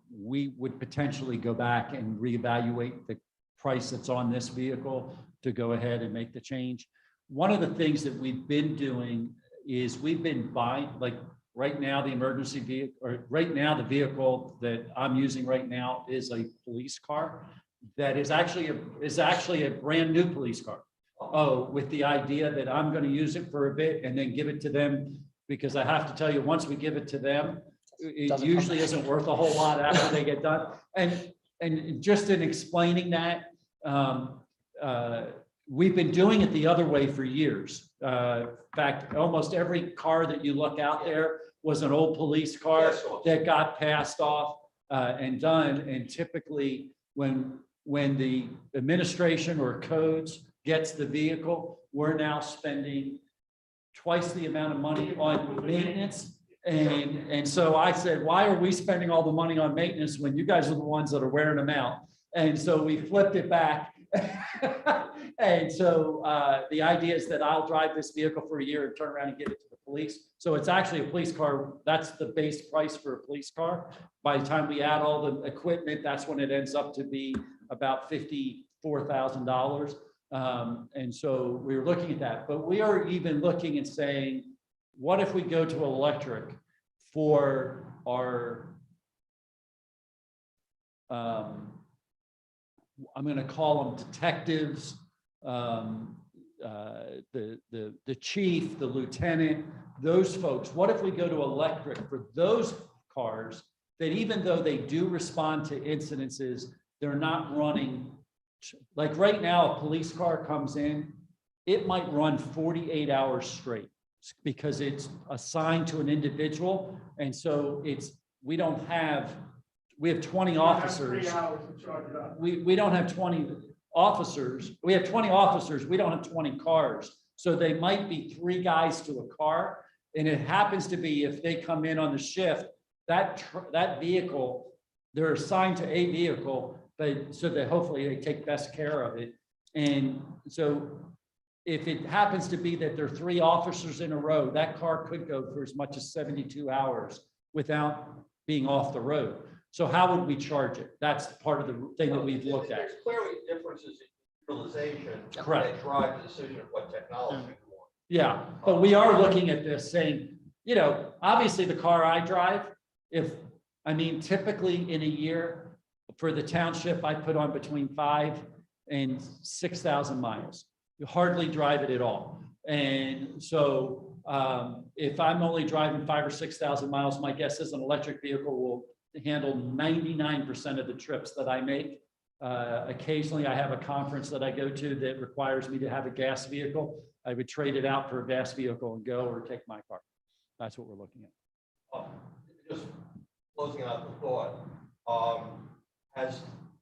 we would potentially go back and reevaluate the price that's on this vehicle to go ahead and make the change. One of the things that we've been doing is we've been buying, like right now, the emergency vehicle, or right now, the vehicle that I'm using right now is a police car that is actually a brand new police car. Oh, with the idea that I'm going to use it for a bit and then give it to them, because I have to tell you, once we give it to them, it usually isn't worth a whole lot after they get done. And just in explaining that, we've been doing it the other way for years. In fact, almost every car that you look out there was an old police car that got passed off and done. And typically when the administration or codes gets the vehicle, we're now spending twice the amount of money on maintenance. And so I said, why are we spending all the money on maintenance when you guys are the ones that are wearing them out? And so we flipped it back. And so the idea is that I'll drive this vehicle for a year and turn around and give it to the police. So it's actually a police car. That's the base price for a police car. By the time we add all the equipment, that's when it ends up to be about $54,000. And so we were looking at that, but we are even looking and saying, what if we go to electric for our, I'm going to call them detectives, the chief, the lieutenant, those folks. What if we go to electric for those cars that even though they do respond to incidences, they're not running, like right now, a police car comes in, it might run 48 hours straight. because it's assigned to an individual. And so we have 20 officers. 3 hours to charge it up. We don't have 20 officers. We have 20 officers. We don't have 20 cars. So they might be 3 guys to a car. And it happens to be if they come in on the shift, that vehicle, they're assigned to a vehicle, but so that hopefully they take best care of it. And so if it happens to be that there are 3 officers in a row, that car could go for as much as 72 hours without being off the road. So how would we charge it? That's part of the thing that we've looked at. There's clearly differences in utilization Correct. that drive the decision of what technology you want. Yeah, but we are looking at this saying, you know, obviously the car I drive, typically in a year for the township, I put on between 5,000 and 6,000 miles. You hardly drive it at all. And so if I'm only driving 5,000 or 6,000 miles, my guess is an electric vehicle will handle 99% of the trips that I make. Occasionally I have a conference that I go to that requires me to have a gas vehicle. I would trade it out for a gas vehicle and go, or take my car. That's what we're looking at. Just closing out the thought,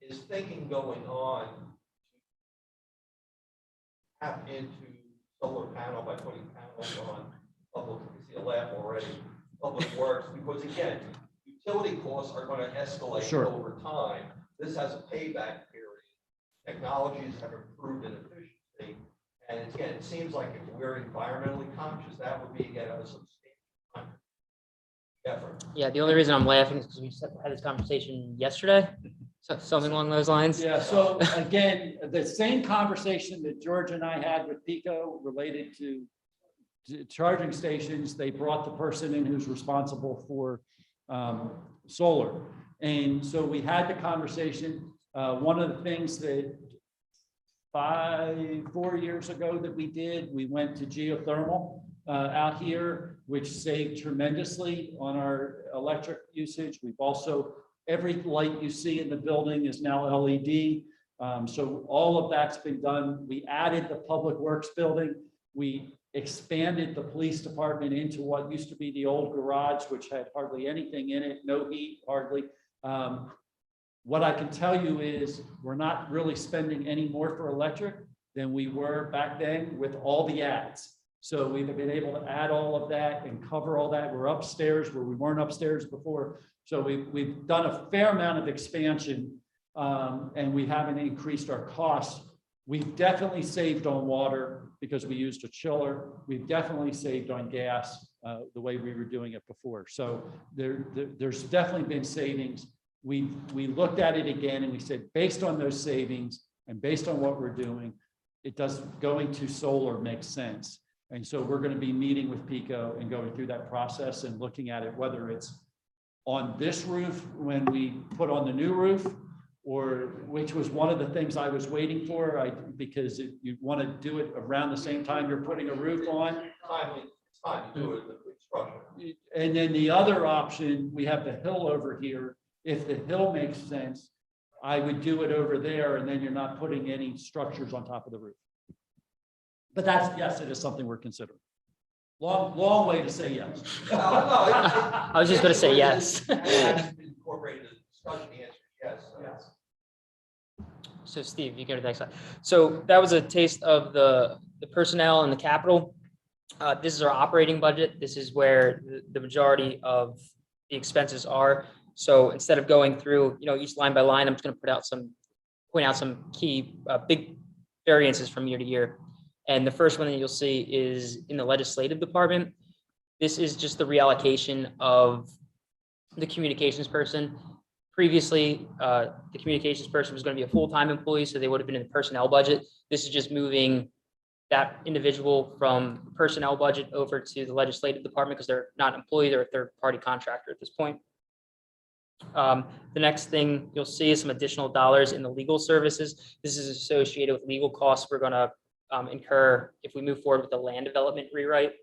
is thinking going on to tap into solar panel by putting panels on public, you see a laugh already, public works, because again, utility costs are going to escalate Sure. over time. This has a payback period. Technologies have improved in efficiency. And again, it seems like if we're environmentally conscious, that would be again a substantial effort. Yeah, the only reason I'm laughing is because we had this conversation yesterday, so something along those lines. Yeah, so again, the same conversation that George and I had with Pico related to charging stations, they brought the person in who's responsible for solar. And so we had the conversation. One of the things that 4 years ago that we did, we went to geothermal out here, which saved tremendously on our electric usage. We've also, every light you see in the building is now LED. So all of that's been done. We added the Public Works building. We expanded the police department into what used to be the old garage, which had hardly anything in it, no heat, hardly. What I can tell you is we're not really spending any more for electric than we were back then with all the ads. So we've been able to add all of that and cover all that. We're upstairs where we weren't upstairs before. So we've done a fair amount of expansion and we haven't increased our costs. We've definitely saved on water because we used a chiller. We've definitely saved on gas the way we were doing it before. So there's definitely been savings. We looked at it again and we said, based on those savings and based on what we're doing, going to solar makes sense. And so we're going to be meeting with Pico and going through that process and looking at it, whether it's on this roof when we put on the new roof, or which was one of the things I was waiting for, because you want to do it around the same time you're putting a roof on. It's time to do it in the construction. And then the other option, we have the hill over here. If the hill makes sense, I would do it over there, and then you're not putting any structures on top of the roof. But yes, it is something we're considering. Long way to say yes. I was just going to say yes. Incorporated in the discussion, the answer is yes. So Steve, you go to the next slide. So that was a taste of the personnel and the capital. This is our operating budget. This is where the majority of the expenses are. So instead of going through, each line by line, I'm just going to point out some key big variances from year to year. And the first one that you'll see is in the legislative department. This is just the reallocation of the communications person. Previously, the communications person was going to be a full-time employee, so they would have been in the personnel budget. This is just moving that individual from the personnel budget over to the legislative department because they're not an employee, they're a third-party contractor at this point. The next thing you'll see is some additional dollars in the legal services. This is associated with legal costs we're going to incur if we move forward with the land development rewrite.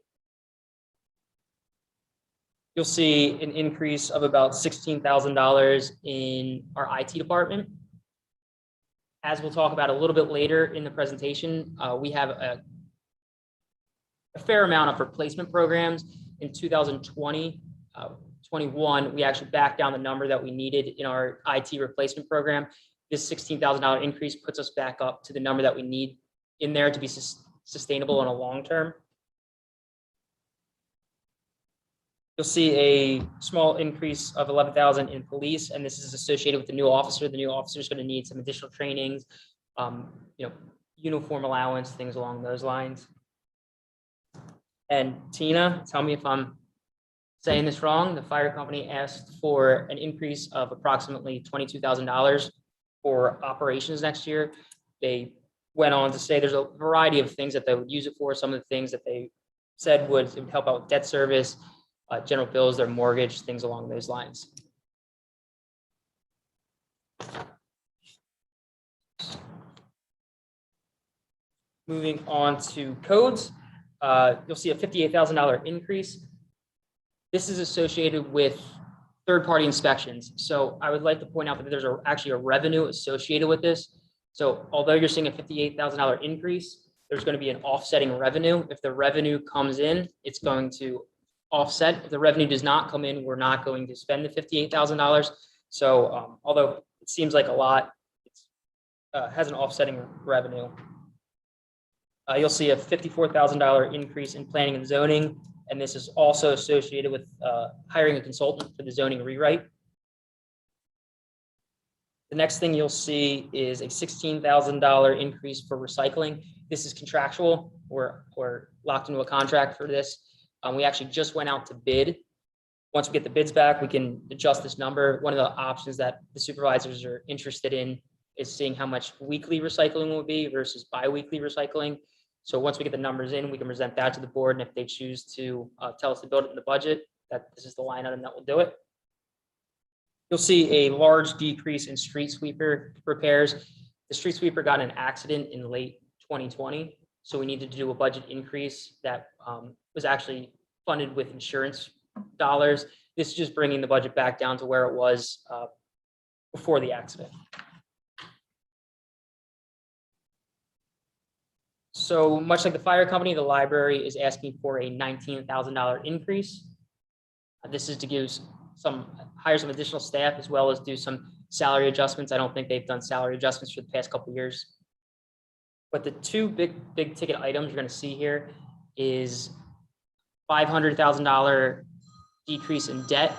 You'll see an increase of about $16,000 in our IT department. As we'll talk about a little bit later in the presentation, we have a fair amount of replacement programs. In 2020, 21, we actually backed down the number that we needed in our IT replacement program. This $16,000 increase puts us back up to the number that we need in there to be sustainable in a long term. You'll see a small increase of 11,000 in police, and this is associated with the new officer. The new officer is going to need some additional trainings, uniform allowance, things along those lines. And Tina, tell me if I'm saying this wrong. The fire company asked for an increase of approximately $22,000 for operations next year. They went on to say there's a variety of things that they would use it for. Some of the things that they said would help out with debt service, general bills, their mortgage, things along those lines. Moving on to codes, you'll see a $58,000 increase. This is associated with third-party inspections. So I would like to point out that there's actually a revenue associated with this. So although you're seeing a $58,000 increase, there's going to be an offsetting revenue. If the revenue comes in, it's going to offset. If the revenue does not come in, we're not going to spend the $58,000. So although it seems like a lot, it has an offsetting revenue. You'll see a $54,000 increase in planning and zoning, and this is also associated with hiring a consultant for the zoning rewrite. The next thing you'll see is a $16,000 increase for recycling. This is contractual. We're locked into a contract for this. We actually just went out to bid. Once we get the bids back, we can adjust this number. One of the options that the supervisors are interested in is seeing how much weekly recycling will be versus bi-weekly recycling. So once we get the numbers in, we can present that to the board. And if they choose to tell us to build it in the budget, that this is the line item that will do it. You'll see a large decrease in street sweeper repairs. The street sweeper got in an accident in late 2020. So we needed to do a budget increase that was actually funded with insurance dollars. This is just bringing the budget back down to where it was before the accident. So much like the fire company, the library is asking for a $19,000 increase. This is to hire some additional staff as well as do some salary adjustments. I don't think they've done salary adjustments for the past couple of years. But the two big ticket items you're going to see here is $500,000 decrease in debt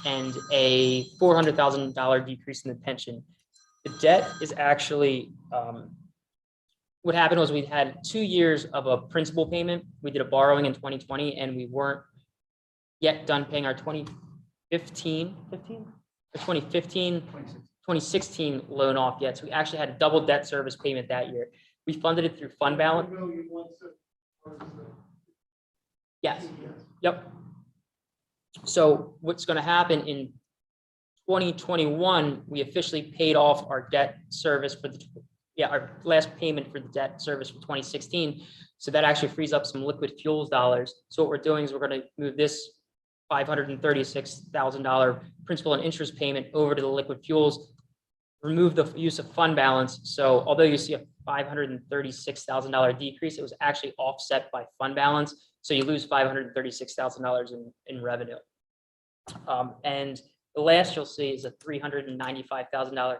and a $400,000 decrease in the pension. The debt is actually, what happened was we had 2 years of a principal payment. We did a borrowing in 2020 and we weren't yet done paying our 2016 loan off yet. So we actually had a double debt service payment that year. We funded it through fund balance. Yes. Yep. So what's going to happen in 2021, we officially paid off our debt service for our last payment for the debt service for 2016. So that actually frees up some liquid fuels dollars. So what we're doing is we're going to move this $536,000 principal and interest payment over to the liquid fuels, remove the use of fund balance. So although you see a $536,000 decrease, it was actually offset by fund balance. So you lose $536,000 in revenue. And the last you'll see is a $395,000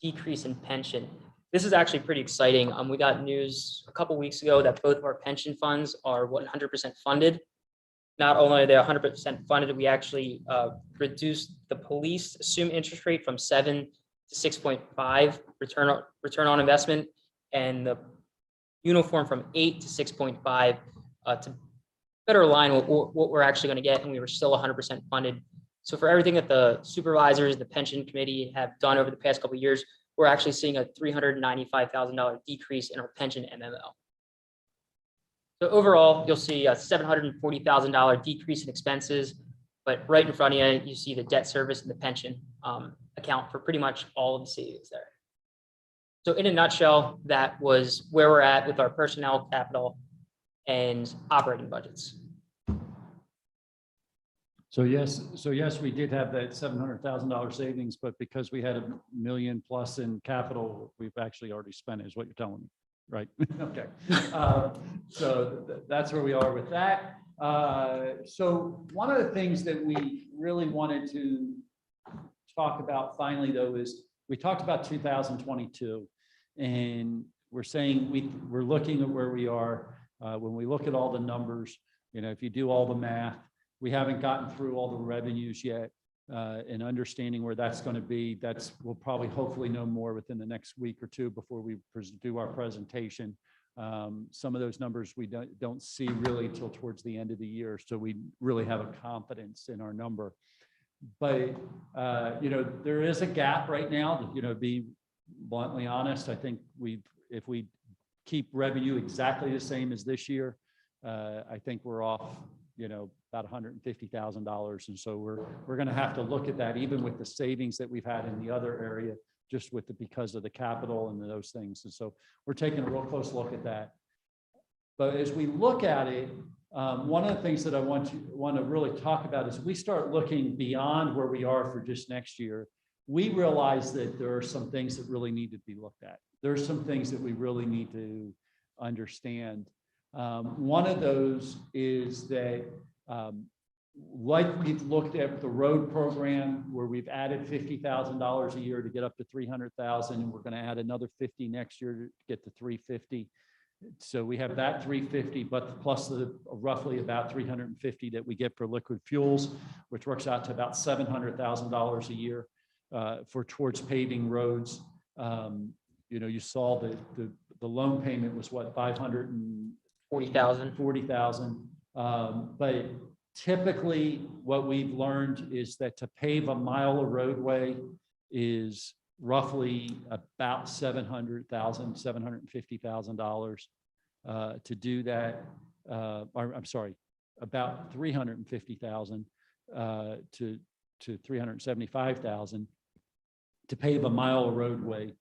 decrease in pension. This is actually pretty exciting. We got news a couple weeks ago that both of our pension funds are 100% funded. Not only are they 100% funded, we actually reduced the police assumed interest rate from 7 to 6.5 return on investment, and the uniform from 8 to 6.5 to better align with what we're actually going to get, and we were still 100% funded. So for everything that the supervisors, the pension committee have done over the past couple of years, we're actually seeing a $395,000 decrease in our pension MMO. So overall, you'll see a $740,000 decrease in expenses, but right in front of you, you see the debt service and the pension account for pretty much all of the savings there. So in a nutshell, that was where we're at with our personnel, capital, and operating budgets. So yes, we did have that $700,000 savings, but because we had $1 million+ in capital, we've actually already spent it, is what you're telling me. right? Okay. So that's where we are with that. So one of the things that we really wanted to talk about finally, though, is we talked about 2022, and we're saying we're looking at where we are. When we look at all the numbers, if you do all the math, we haven't gotten through all the revenues yet, and understanding where that's going to be. We'll probably hopefully know more within the next week or two before we do our presentation. Some of those numbers we don't see really till towards the end of the year, so we really have a confidence in our number. But there is a gap right now. Be bluntly honest, I think if we keep revenue exactly the same as this year, I think we're off about $150,000, and so we're going to have to look at that, even with the savings that we've had in the other area, just because of the capital and those things. And so we're taking a real close look at that. But as we look at it, one of the things that I want to really talk about is we start looking beyond where we are for just next year. We realize that there are some things that really need to be looked at. There are some things that we really need to understand. One of those is that, like we've looked at the road program, where we've added $50,000 a year to get up to $300,000, and we're going to add another 50 next year to get to 350. So we have that 350, but plus the roughly about 350 that we get for liquid fuels, which works out to about $700,000 a year towards paving roads. You saw the loan payment was what, $540,000. But typically what we've learned is that to pave a mile of roadway is roughly about $750,000 to do that. I'm sorry, about $350,000 to $375,000 to pave a mile of roadway,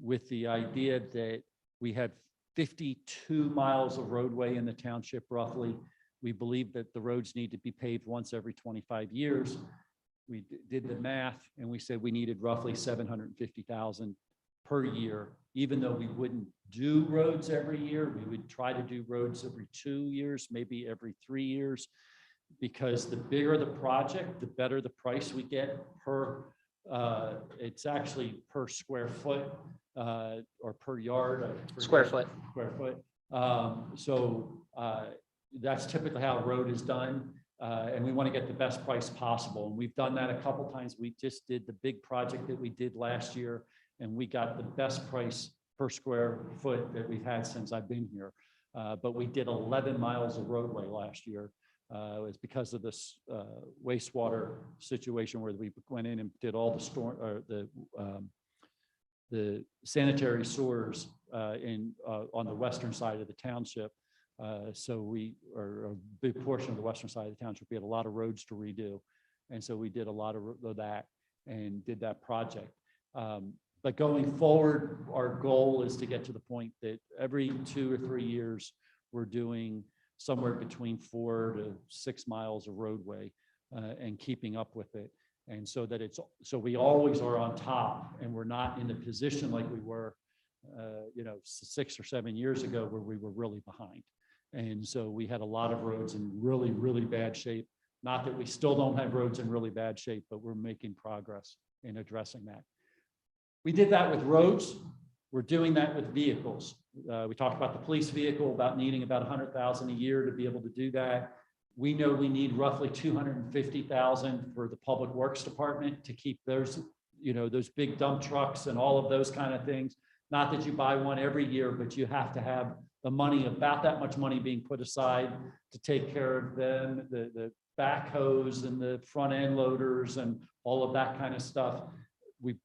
with the idea that we had 52 miles of roadway in the township roughly. We believe that the roads need to be paved once every 25 years. We did the math and we said we needed roughly $750,000 per year. Even though we wouldn't do roads every year, we would try to do roads every 2 years, maybe every 3 years, because the bigger the project, the better the price we get per, it's actually per square foot or per yard. Square foot. So that's typically how a road is done. And we want to get the best price possible. And we've done that a couple times. We just did the big project that we did last year, and we got the best price per square foot that we've had since I've been here. But we did 11 miles of roadway last year. It was because of this wastewater situation where we went in and did all the storm, or the sanitary sewers on the western side of the township. So we are a big portion of the western side of the township. We had a lot of roads to redo. And so we did a lot of that and did that project. But going forward, our goal is to get to the point that every 2 or 3 years, we're doing somewhere between 4 to 6 miles of roadway and keeping up with it. And so that so we always are on top, and we're not in the position like we were, 6 or 7 years ago, where we were really behind. And so we had a lot of roads in really, really bad shape. Not that we still don't have roads in really bad shape, but we're making progress in addressing that. We did that with roads. We're doing that with vehicles. We talked about the police vehicle, about needing about $100,000 a year to be able to do that. We know we need roughly $250,000 for the Public Works Department to keep those big dump trucks and all of those kind of things. Not that you buy one every year, but you have to have the money, about that much money being put aside to take care of them, the backhoes and the front end loaders and all of that kind of stuff. We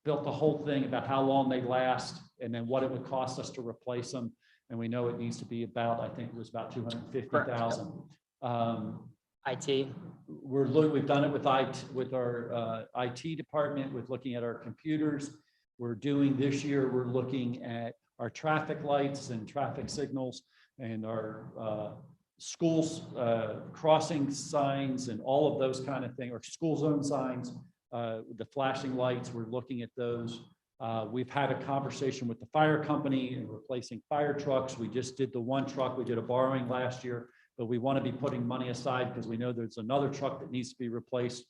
built the whole thing about how long they last and then what it would cost us to replace them. And we know it needs to be about, I think it was about $250,000. IT. We've done it with our IT department, with looking at our computers. We're doing this year, we're looking at our traffic lights and traffic signals and our schools, crossing signs and all of those kind of things, or school zone signs, the flashing lights, we're looking at those. We've had a conversation with the fire company and replacing fire trucks. We just did the one truck. We did a borrowing last year, but we want to be putting money aside because we know there's another truck that needs to be replaced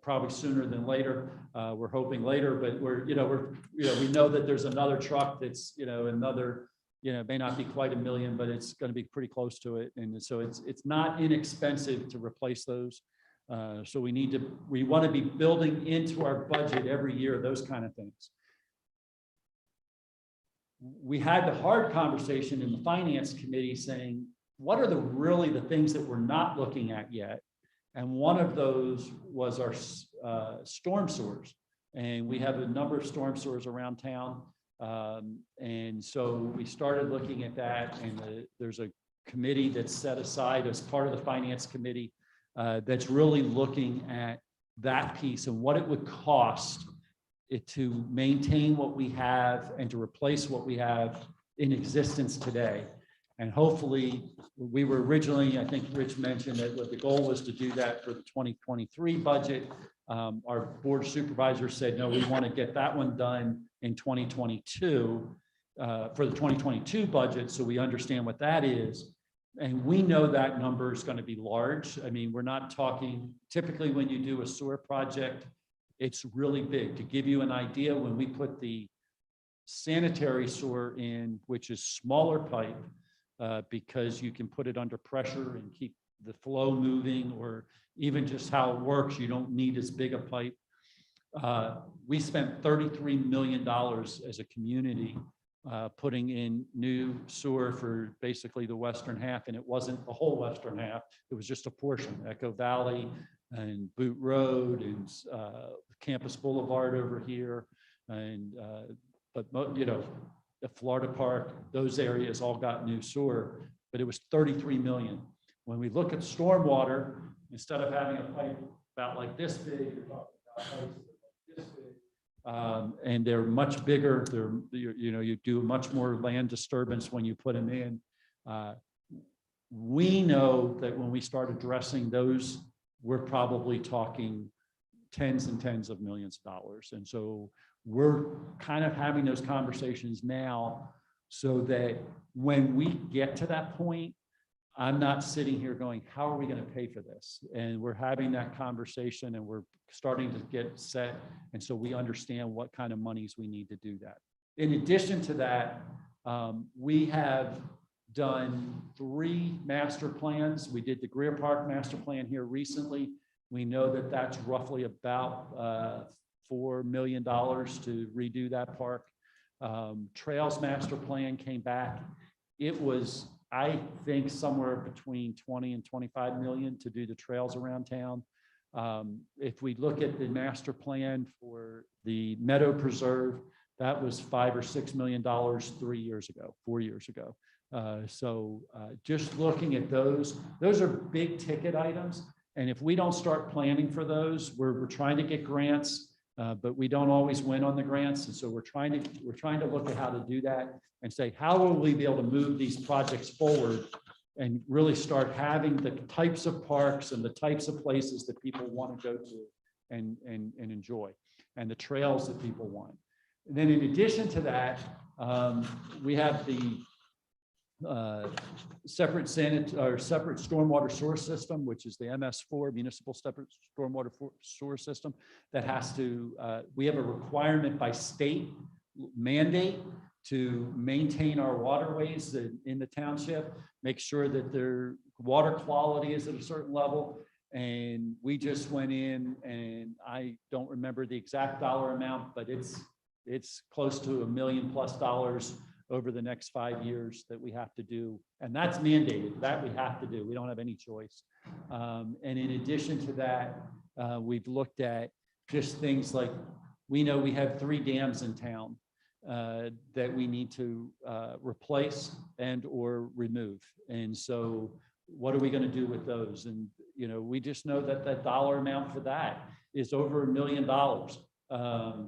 probably sooner than later. We're hoping later, but we know that there's another truck that's, another, may not be quite $1 million, but it's going to be pretty close to it. And so it's not inexpensive to replace those. So we want to be building into our budget every year, those kind of things. We had the hard conversation in the finance committee saying, what are really the things that we're not looking at yet? And one of those was our storm sewers. And we have a number of storm sewers around town. And so we started looking at that, and there's a committee that's set aside as part of the finance committee that's really looking at that piece and what it would cost it to maintain what we have and to replace what we have in existence today. And hopefully, we were originally, I think Rich mentioned that what the goal was to do that for the 2023 budget. Our board supervisor said, no, we want to get that one done in 2022 for the 2022 budget, so we understand what that is. And we know that number is going to be large. I mean, we're not talking, typically when you do a sewer project, it's really big. To give you an idea, when we put the sanitary sewer in, which is smaller pipe, because you can put it under pressure and keep the flow moving, or even just how it works, you don't need as big a pipe. We spent $33 million as a community putting in new sewer for basically the western half, and it wasn't the whole western half, it was just a portion. Echo Valley and Boot Road and Campus Boulevard over here, and the Florida Park, those areas all got new sewer, but it was $33 million. When we look at stormwater, instead of having a pipe about like this big, you're talking about pipes like this big. And they're much bigger. You do much more land disturbance when you put them in. We know that when we start addressing those, we're probably talking tens and tens of millions of dollars. And so we're kind of having those conversations now so that when we get to that point, I'm not sitting here going, how are we going to pay for this? And we're having that conversation, and we're starting to get set. And so we understand what kind of monies we need to do that. In addition to that, we have done 3 master plans. We did the Greer Park master plan here recently. We know that that's roughly about $4 million to redo that park. Trails master plan came back. It was, I think, somewhere between 20 and 25 million to do the trails around town. If we look at the master plan for the Meadow Preserve, that was $5 or $6 million 4 years ago. Just looking at those are big ticket items. And if we don't start planning for those, we're trying to get grants, but we don't always win on the grants. And so we're trying to look at how to do that and say, how will we be able to move these projects forward and really start having the types of parks and the types of places that people want to go to and enjoy, and the trails that people want. And then in addition to that, we have the separate stormwater source system, which is the MS4, municipal separate stormwater sewer system, that has to, we have a requirement by state mandate to maintain our waterways in the township, make sure that their water quality is at a certain level. And we just went in, and I don't remember the exact dollar amount, but it's close to $1 million+ over the next 5 years that we have to do. And that's mandated, that we have to do. We don't have any choice. And in addition to that, we've looked at just things like, we know we have 3 dams in town that we need to replace and or remove. And so what are we going to do with those? And, we just know that that dollar amount for that is over $1 million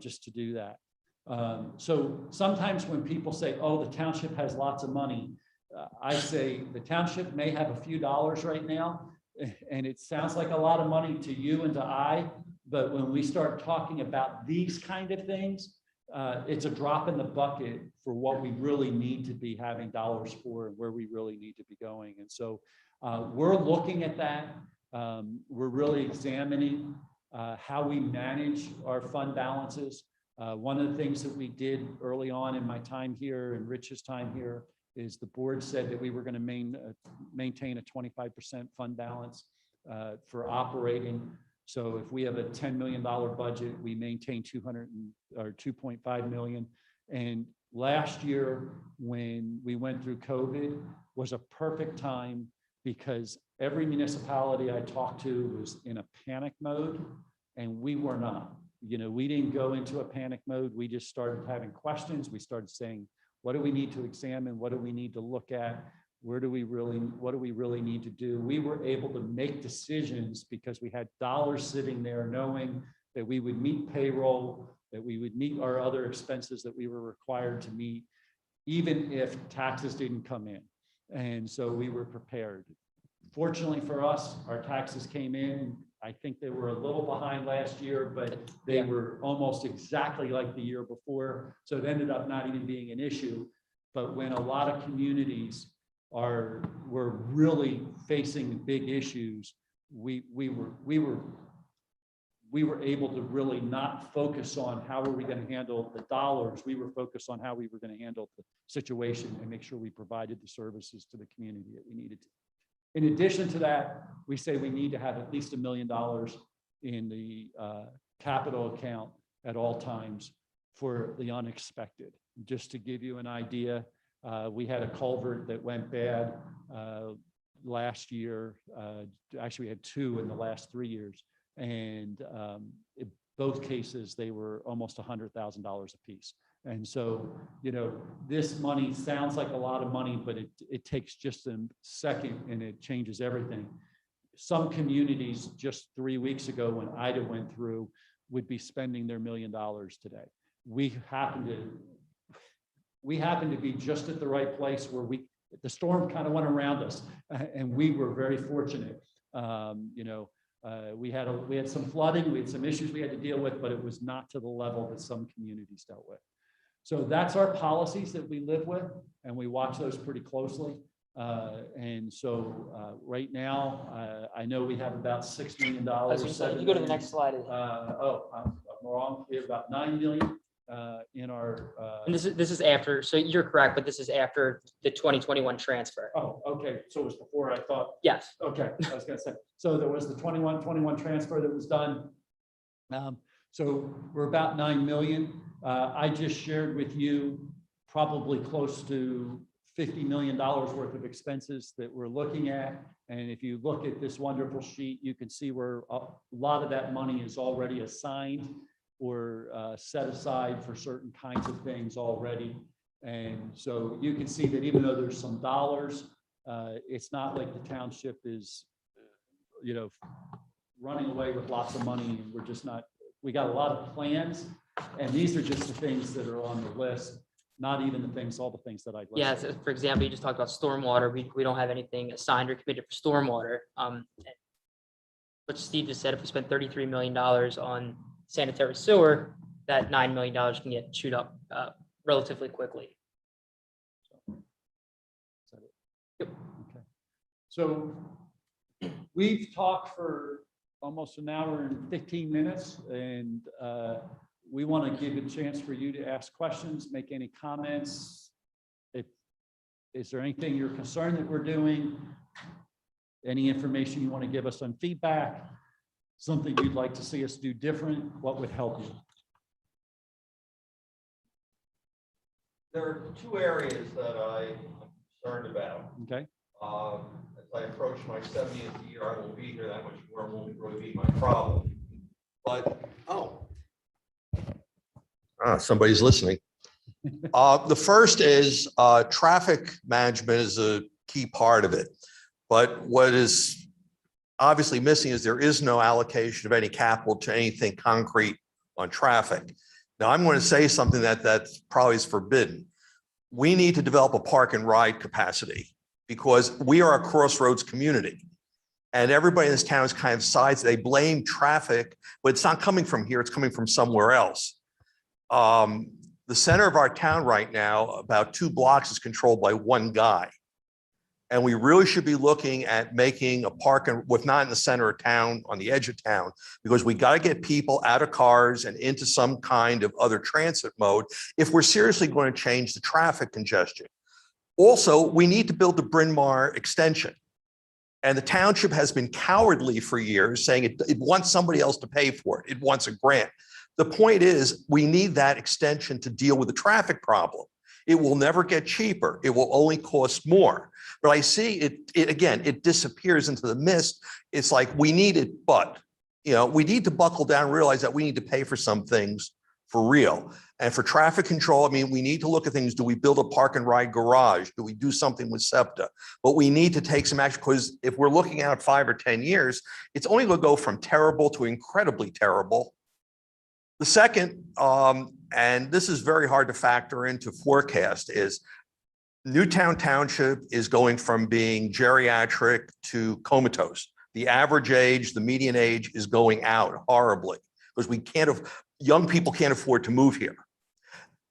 just to do that. So sometimes when people say, oh, the township has lots of money, I say the township may have a few dollars right now, and it sounds like a lot of money to you and to I, but when we start talking about these kind of things, it's a drop in the bucket for what we really need to be having dollars for and where we really need to be going. And so we're looking at that. We're really examining how we manage our fund balances. One of the things that we did early on in my time here and Rich's time here is the board said that we were going to maintain a 25% fund balance for operating. So if we have a $10 million budget, we maintain 2.5 million. And last year, when we went through COVID, was a perfect time because every municipality I talked to was in a panic mode, and we were not. You know, we didn't go into a panic mode. We just started having questions. We started saying, what do we need to examine? What do we need to look at? What do we really need to do? We were able to make decisions because we had dollars sitting there knowing that we would meet payroll, that we would meet our other expenses that we were required to meet, even if taxes didn't come in. And so we were prepared. Fortunately for us, our taxes came in. I think they were a little behind last year, but they were almost exactly like the year before. So it ended up not even being an issue. But when a lot of communities were really facing big issues, we were able to really not focus on how are we going to handle the dollars. We were focused on how we were going to handle the situation and make sure we provided the services to the community that we needed to. In addition to that, we say we need to have at least $1 million in the capital account at all times for the unexpected. Just to give you an idea, we had a culvert that went bad last year. Actually, we had 2 in the last 3 years. And in both cases, they were almost $100,000 a piece. And so, you know, this money sounds like a lot of money, but it takes just a second and it changes everything. Some communities just 3 weeks ago when Ida went through would be spending their $1 million today. We happen to be just at the right place where the storm kind of went around us, and we were very fortunate. You know, we had some flooding, we had some issues we had to deal with, but it was not to the level that some communities dealt with. So that's our policies that we live with, and we watch those pretty closely. And so right now, I know we have about $6 million. If you go to the next slide. I'm wrong. We have about 9 million in our. And this is after, so you're correct, but this is after the 2021 transfer. Oh, okay. So it was before I thought. Yes. Okay, I was going to say. So there was the 21 transfer that was done. So we're about 9 million. I just shared with you probably close to $50 million worth of expenses that we're looking at. And if you look at this wonderful sheet, you can see where a lot of that money is already assigned or set aside for certain kinds of things already. And so you can see that even though there's some dollars, it's not like the township is, you know, running away with lots of money. We're just not, we got a lot of plans, and these are just the things that are on the list, not even all the things that I listed. Yeah, so for example, you just talked about stormwater. We don't have anything assigned or committed for stormwater. But Steve just said if we spend $33 million on sanitary sewer, that $9 million can get chewed up relatively quickly. Okay. So we've talked for almost an hour and 15 minutes, and we want to give a chance for you to ask questions, make any comments. Is there anything you're concerned that we're doing? Any information you want to give us on feedback? Something you'd like to see us do different? What would help you? There are 2 areas that I am concerned about. Okay. As I approach my 70th year, I won't be here that much more. It won't really be my problem. But somebody's listening. The first is traffic management is a key part of it. But what is obviously missing is there is no allocation of any capital to anything concrete on traffic. Now, I'm going to say something that probably is forbidden. We need to develop a park and ride capacity because we are a crossroads community. And everybody in this town is kind of sides. They blame traffic, but it's not coming from here. It's coming from somewhere else. the center of our town right now, about 2 blocks is controlled by one guy. And we really should be looking at making a park, and if not in the center of town, on the edge of town, because we got to get people out of cars and into some kind of other transit mode if we're seriously going to change the traffic congestion. Also, we need to build the Bryn Mawr extension. And the township has been cowardly for years, saying it wants somebody else to pay for it. It wants a grant. The point is, we need that extension to deal with the traffic problem. It will never get cheaper. It will only cost more. But I see it again, it disappears into the mist. It's like, we need it, but, we need to buckle down and realize that we need to pay for some things for real. And for traffic control, I mean, we need to look at things. Do we build a park and ride garage? Do we do something with SEPTA? But we need to take some action, because if we're looking out 5 or 10 years, it's only going to go from terrible to incredibly terrible. The second, and this is very hard to factor into forecast, is Newtown Township is going from being geriatric to comatose. The average age, the median age is going out horribly, because young people can't afford to move here.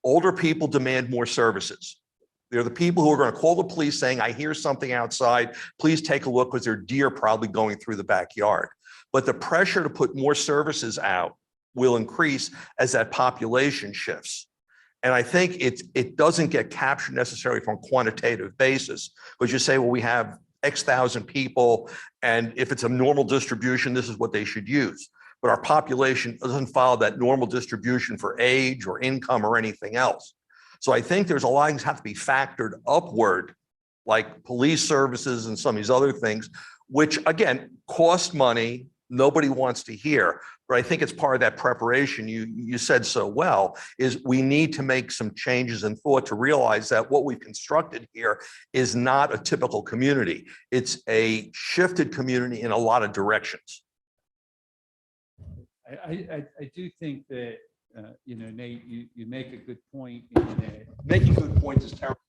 Older people demand more services. They're the people who are going to call the police saying, I hear something outside, please take a look, because there are deer probably going through the backyard. But the pressure to put more services out will increase as that population shifts. And I think it doesn't get captured necessarily from a quantitative basis, because you say, well, we have X thousand people, and if it's a normal distribution, this is what they should use. But our population doesn't follow that normal distribution for age or income or anything else. So I think there's a lot of things have to be factored upward, like police services and some of these other things, which again, cost money, nobody wants to hear. But I think it's part of that preparation you said so well, is we need to make some changes in thought to realize that what we've constructed here is not a typical community. It's a shifted community in a lot of directions. I do think that, Nate, you make a good point in that. Making good points is terrible.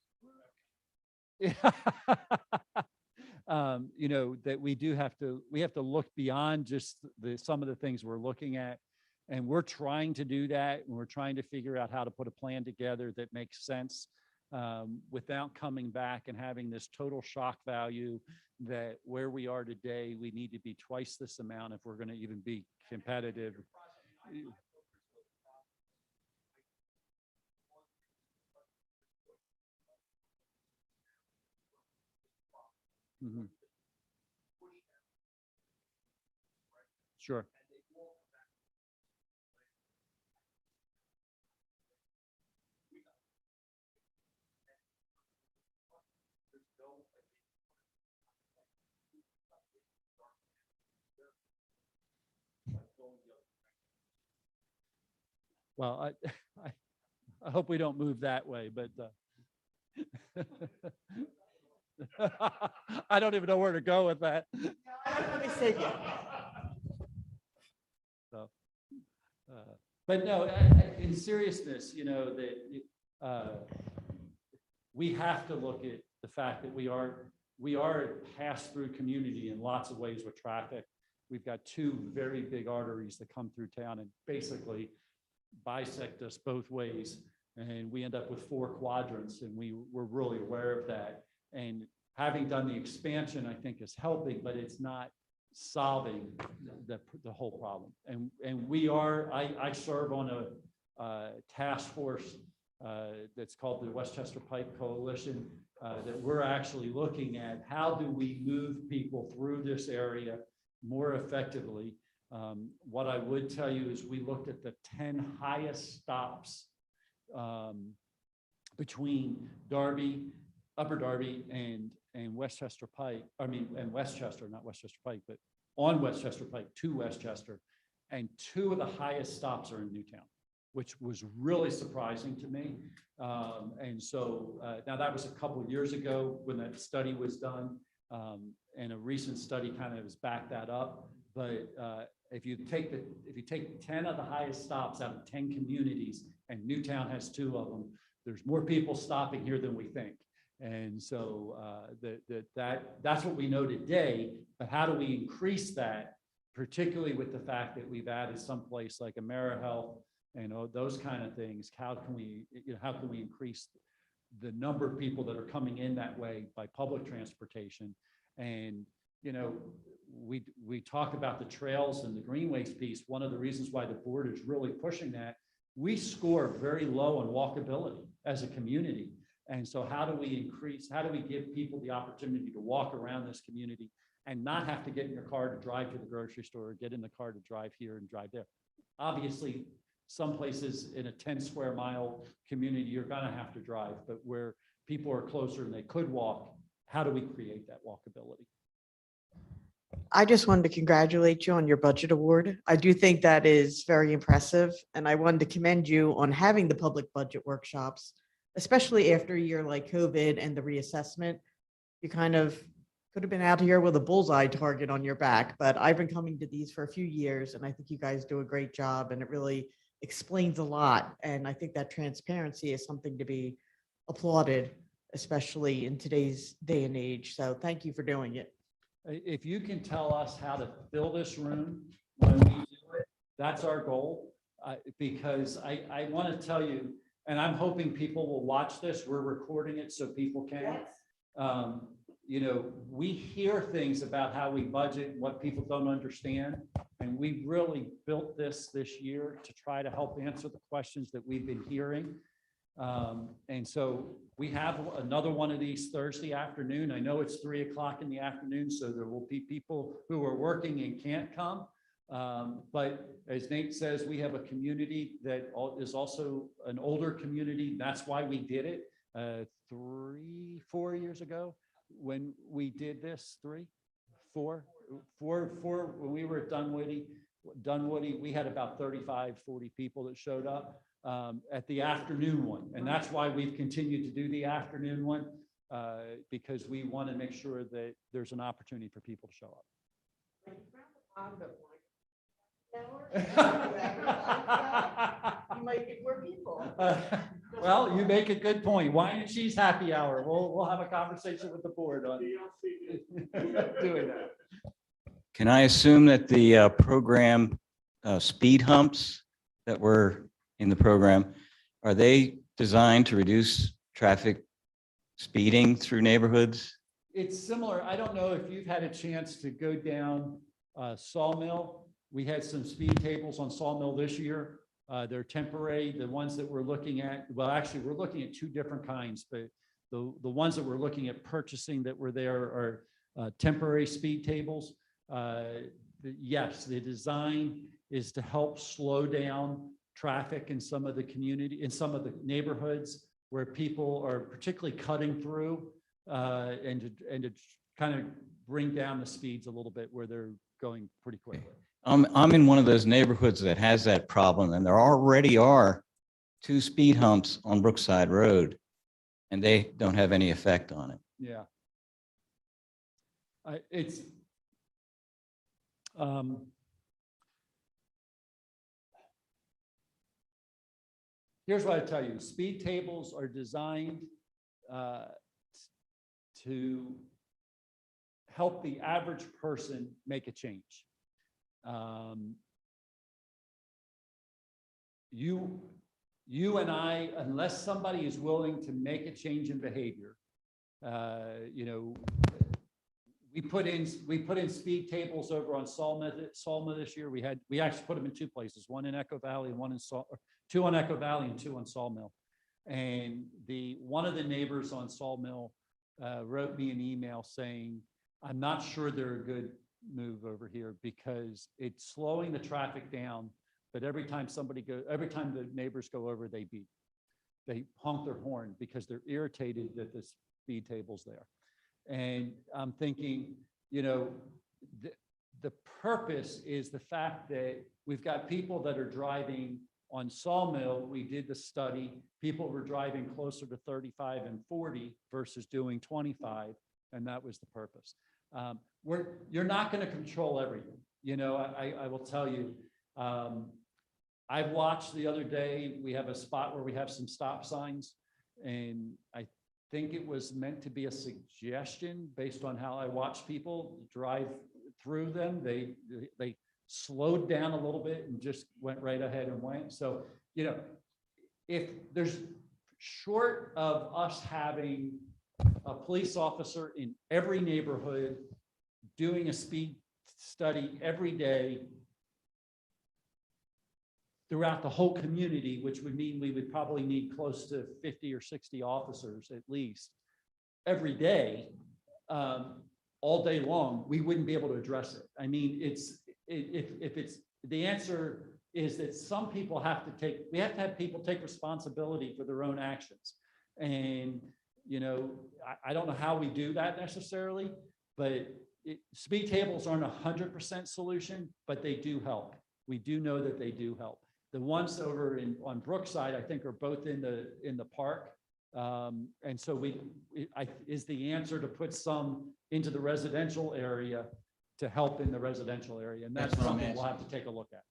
That we have to look beyond just some of the things we're looking at, and we're trying to do that, and we're trying to figure out how to put a plan together that makes sense, without coming back and having this total shock value that where we are today, we need to be twice this amount if we're going to even be competitive. Mhm. Sure. Well, I hope we don't move that way, but I don't even know where to go with that. So, but no, in seriousness, that we have to look at the fact that we are a pass-through community in lots of ways with traffic. We've got 2 very big arteries that come through town and basically bisect us both ways, and we end up with 4 quadrants, and we're really aware of that. And having done the expansion, I think, is helping, but it's not solving the whole problem. And I serve on a task force that's called the Westchester Pike Coalition, that we're actually looking at how do we move people through this area more effectively. What I would tell you is we looked at the 10 highest stops between Upper Darby and Westchester Pike. And Westchester, not Westchester Pike, but on Westchester Pike to Westchester. And 2 of the highest stops are in Newtown, which was really surprising to me. And so now that was a couple of years ago when that study was done, and a recent study kind of has backed that up. But if you take 10 of the highest stops out of 10 communities, and Newtown has 2 of them, there's more people stopping here than we think. And so that's what we know today. But how do we increase that, particularly with the fact that we've added someplace like AmeriHealth and those kind of things. How can we, how can we increase the number of people that are coming in that way by public transportation? And, we talk about the trails and the greenways piece. One of the reasons why the board is really pushing that, we score very low on walkability as a community. And so how do we give people the opportunity to walk around this community and not have to get in your car to drive to the grocery store, or get in the car to drive here and drive there? Obviously, some places in a 10 square mile community, you're gonna have to drive, but where people are closer and they could walk, how do we create that walkability? I just wanted to congratulate you on your budget award. I do think that is very impressive, and I wanted to commend you on having the public budget workshops, especially after a year like COVID and the reassessment. You kind of could have been out here with a bullseye target on your back, but I've been coming to these for a few years, and I think you guys do a great job, and it really explains a lot. And I think that transparency is something to be applauded, especially in today's day and age. So thank you for doing it. If you can tell us how to fill this room when we do it, that's our goal. Because I want to tell you, and I'm hoping people will watch this. We're recording it so people can. We hear things about how we budget and what people don't understand. And we really built this year to try to help answer the questions that we've been hearing. And so we have another one of these Thursday afternoon. I know it's 3 o'clock in the afternoon, so there will be people who are working and can't come. But as Nate says, we have a community that is also an older community. That's why we did it 4 years ago when we did this. 4 when we were at Dunwoody, we had about 35, 40 people that showed up at the afternoon one. And that's why we've continued to do the afternoon one, because we want to make sure that there's an opportunity for people to show up. You might get more people. Well, you make a good point. Wine and cheese happy hour. We'll have a conversation with the board on doing that. Can I assume that the program speed humps that were in the program, are they designed to reduce traffic speeding through neighborhoods? It's similar. I don't know if you've had a chance to go down Sawmill. We had some speed tables on Sawmill this year. They're temporary. The ones that we're looking at, well, actually, we're looking at 2 different kinds, but the ones that we're looking at purchasing that were there are temporary speed tables. Yes, the design is to help slow down traffic in some of the community, in some of the neighborhoods where people are particularly cutting through, and to kind of bring down the speeds a little bit where they're going pretty quickly. I'm in one of those neighborhoods that has that problem, and there already are 2 speed humps on Brookside Road, and they don't have any effect on it. Yeah. Here's what I tell you. Speed tables are designed to help the average person make a change. You and I, unless somebody is willing to make a change in behavior, we put in speed tables over on Sawmill this year. We actually put them in 2 places, one in Echo Valley and 2 on Echo Valley and 2 on Sawmill. And one of the neighbors on Sawmill wrote me an email saying, I'm not sure they're a good move over here because it's slowing the traffic down. But every time the neighbors go over, they honk their horn because they're irritated that the speed table's there. And I'm thinking, the purpose is the fact that we've got people that are driving on Sawmill. We did the study. People were driving closer to 35 and 40 versus doing 25. And that was the purpose. You're not going to control everything. I will tell you, I watched the other day, we have a spot where we have some stop signs, and I think it was meant to be a suggestion based on how I watched people drive through them. They slowed down a little bit and just went right ahead and went. So you know, if there's short of us having a police officer in every neighborhood doing a speed study every day throughout the whole community, which would mean we would probably need close to 50 or 60 officers at least every day, all day long, we wouldn't be able to address it. I mean, if it's, the answer is that some people have to take, we have to have people take responsibility for their own actions. And, you know, I don't know how we do that necessarily, but speed tables aren't 100% solution, but they do help. We do know that they do help. The ones over on Brookside, I think, are both in the park. And so is the answer to put some into the residential area to help in the residential area. And that's That's what I'm something we'll have asking. to take a look at.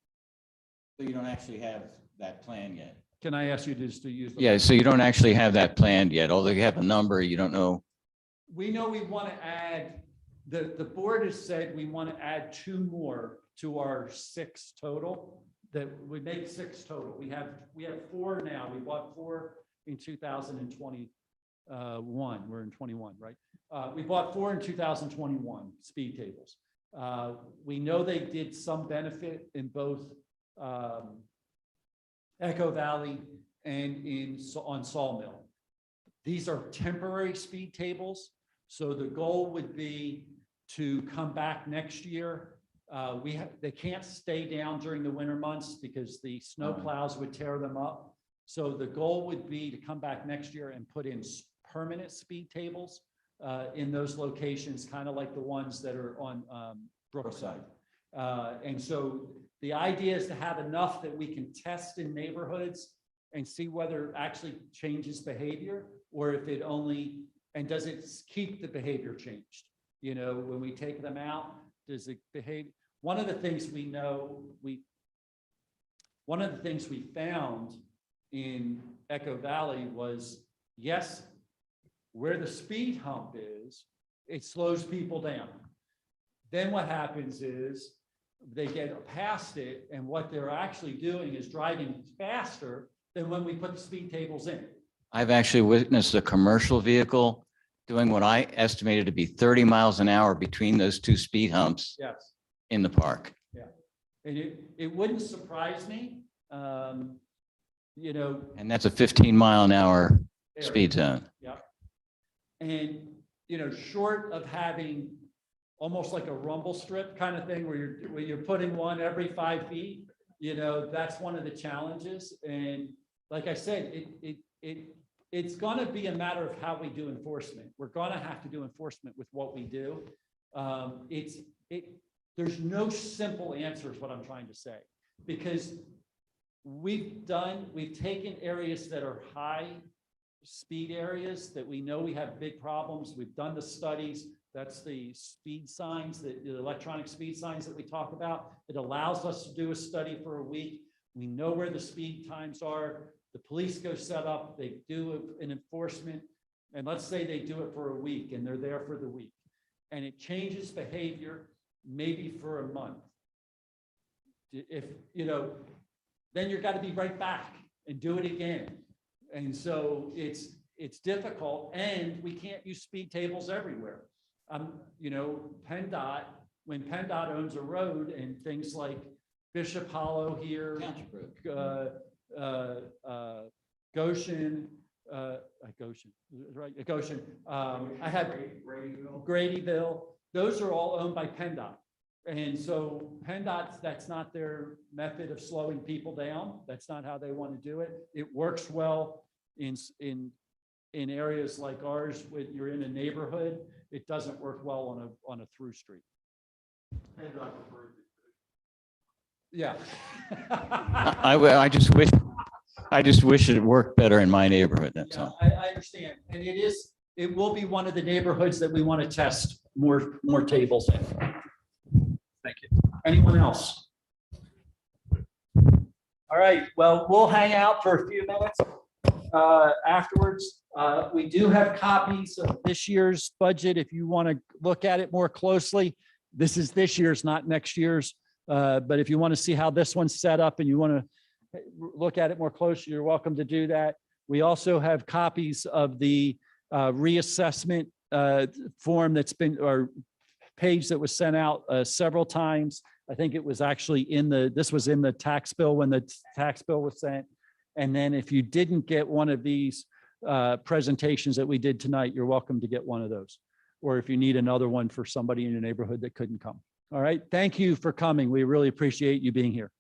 So you don't actually have that plan yet? Can I ask you just to use? Yeah, so you don't actually have that planned yet, although you have a number, you don't know. We know we want to add, the board has said we want to add 2 more to our 6 total, that would make 6 total. We have 4 now. We bought 4 in 2021. We're in 21, right? We bought 4 in 2021 speed tables. We know they did some benefit in both Echo Valley and on Sawmill. These are temporary speed tables. So the goal would be to come back next year. They can't stay down during the winter months because the snow plows would tear them up. So the goal would be to come back next year and put in permanent speed tables in those locations, kind of like the ones that are on Brookside. And so the idea is to have enough that we can test in neighborhoods and see whether it actually changes behavior, or if it only, and does it keep the behavior changed? You know, when we take them out, does it behave? One of the things we know, one of the things we found in Echo Valley was, yes, where the speed hump is, it slows people down. Then what happens is they get past it, and what they're actually doing is driving faster than when we put the speed tables in. I've actually witnessed a commercial vehicle doing what I estimated to be 30 miles an hour between those 2 speed humps Yes. in the park. And it wouldn't surprise me, you know. And that's a 15-mile-an-hour area. speed zone. Yeah. And, you know, short of having almost like a rumble strip kind of thing where you're putting one every 5 feet, you know, that's one of the challenges. And like I said, it's going to be a matter of how we do enforcement. We're going to have to do enforcement with what we do. There's no simple answer is what I'm trying to say, because we've taken areas that are high speed areas that we know we have big problems. We've done the studies. That's the speed signs, the electronic speed signs that we talk about. It allows us to do a study for a week. We know where the speed times are. The police go set up, they do an enforcement, and let's say they do it for a week and they're there for the week. And it changes behavior maybe for a month. If, you know, then you've got to be right back and do it again. And so it's difficult, and we can't use speed tables everywhere. You know, PennDOT, when PennDOT owns a road and things like Bishop Hollow here, Goshen, right? Goshen. I had Gradyville. Those are all owned by PennDOT. And so PennDOT, that's not their method of slowing people down. That's not how they want to do it. It works well in areas like ours, when you're in a neighborhood. It doesn't work well on a through street. Yeah. I just wish it worked better in my neighborhood. That's Yeah, all. I understand. And it will be one of the neighborhoods that we want to test more tables in. Thank you. Anyone else? All right, well, we'll hang out for a few minutes afterwards. We do have copies of this year's budget if you want to look at it more closely. This is this year's, not next year's. But if you want to see how this one's set up and you want to look at it more closely, you're welcome to do that. We also have copies of the reassessment form that's been, or page that was sent out several times. I think it was actually this was in the tax bill when the tax bill was sent. And then if you didn't get one of these presentations that we did tonight, you're welcome to get one of those. Or if you need another one for somebody in your neighborhood that couldn't come. All right. Thank you for coming. We really appreciate you being here.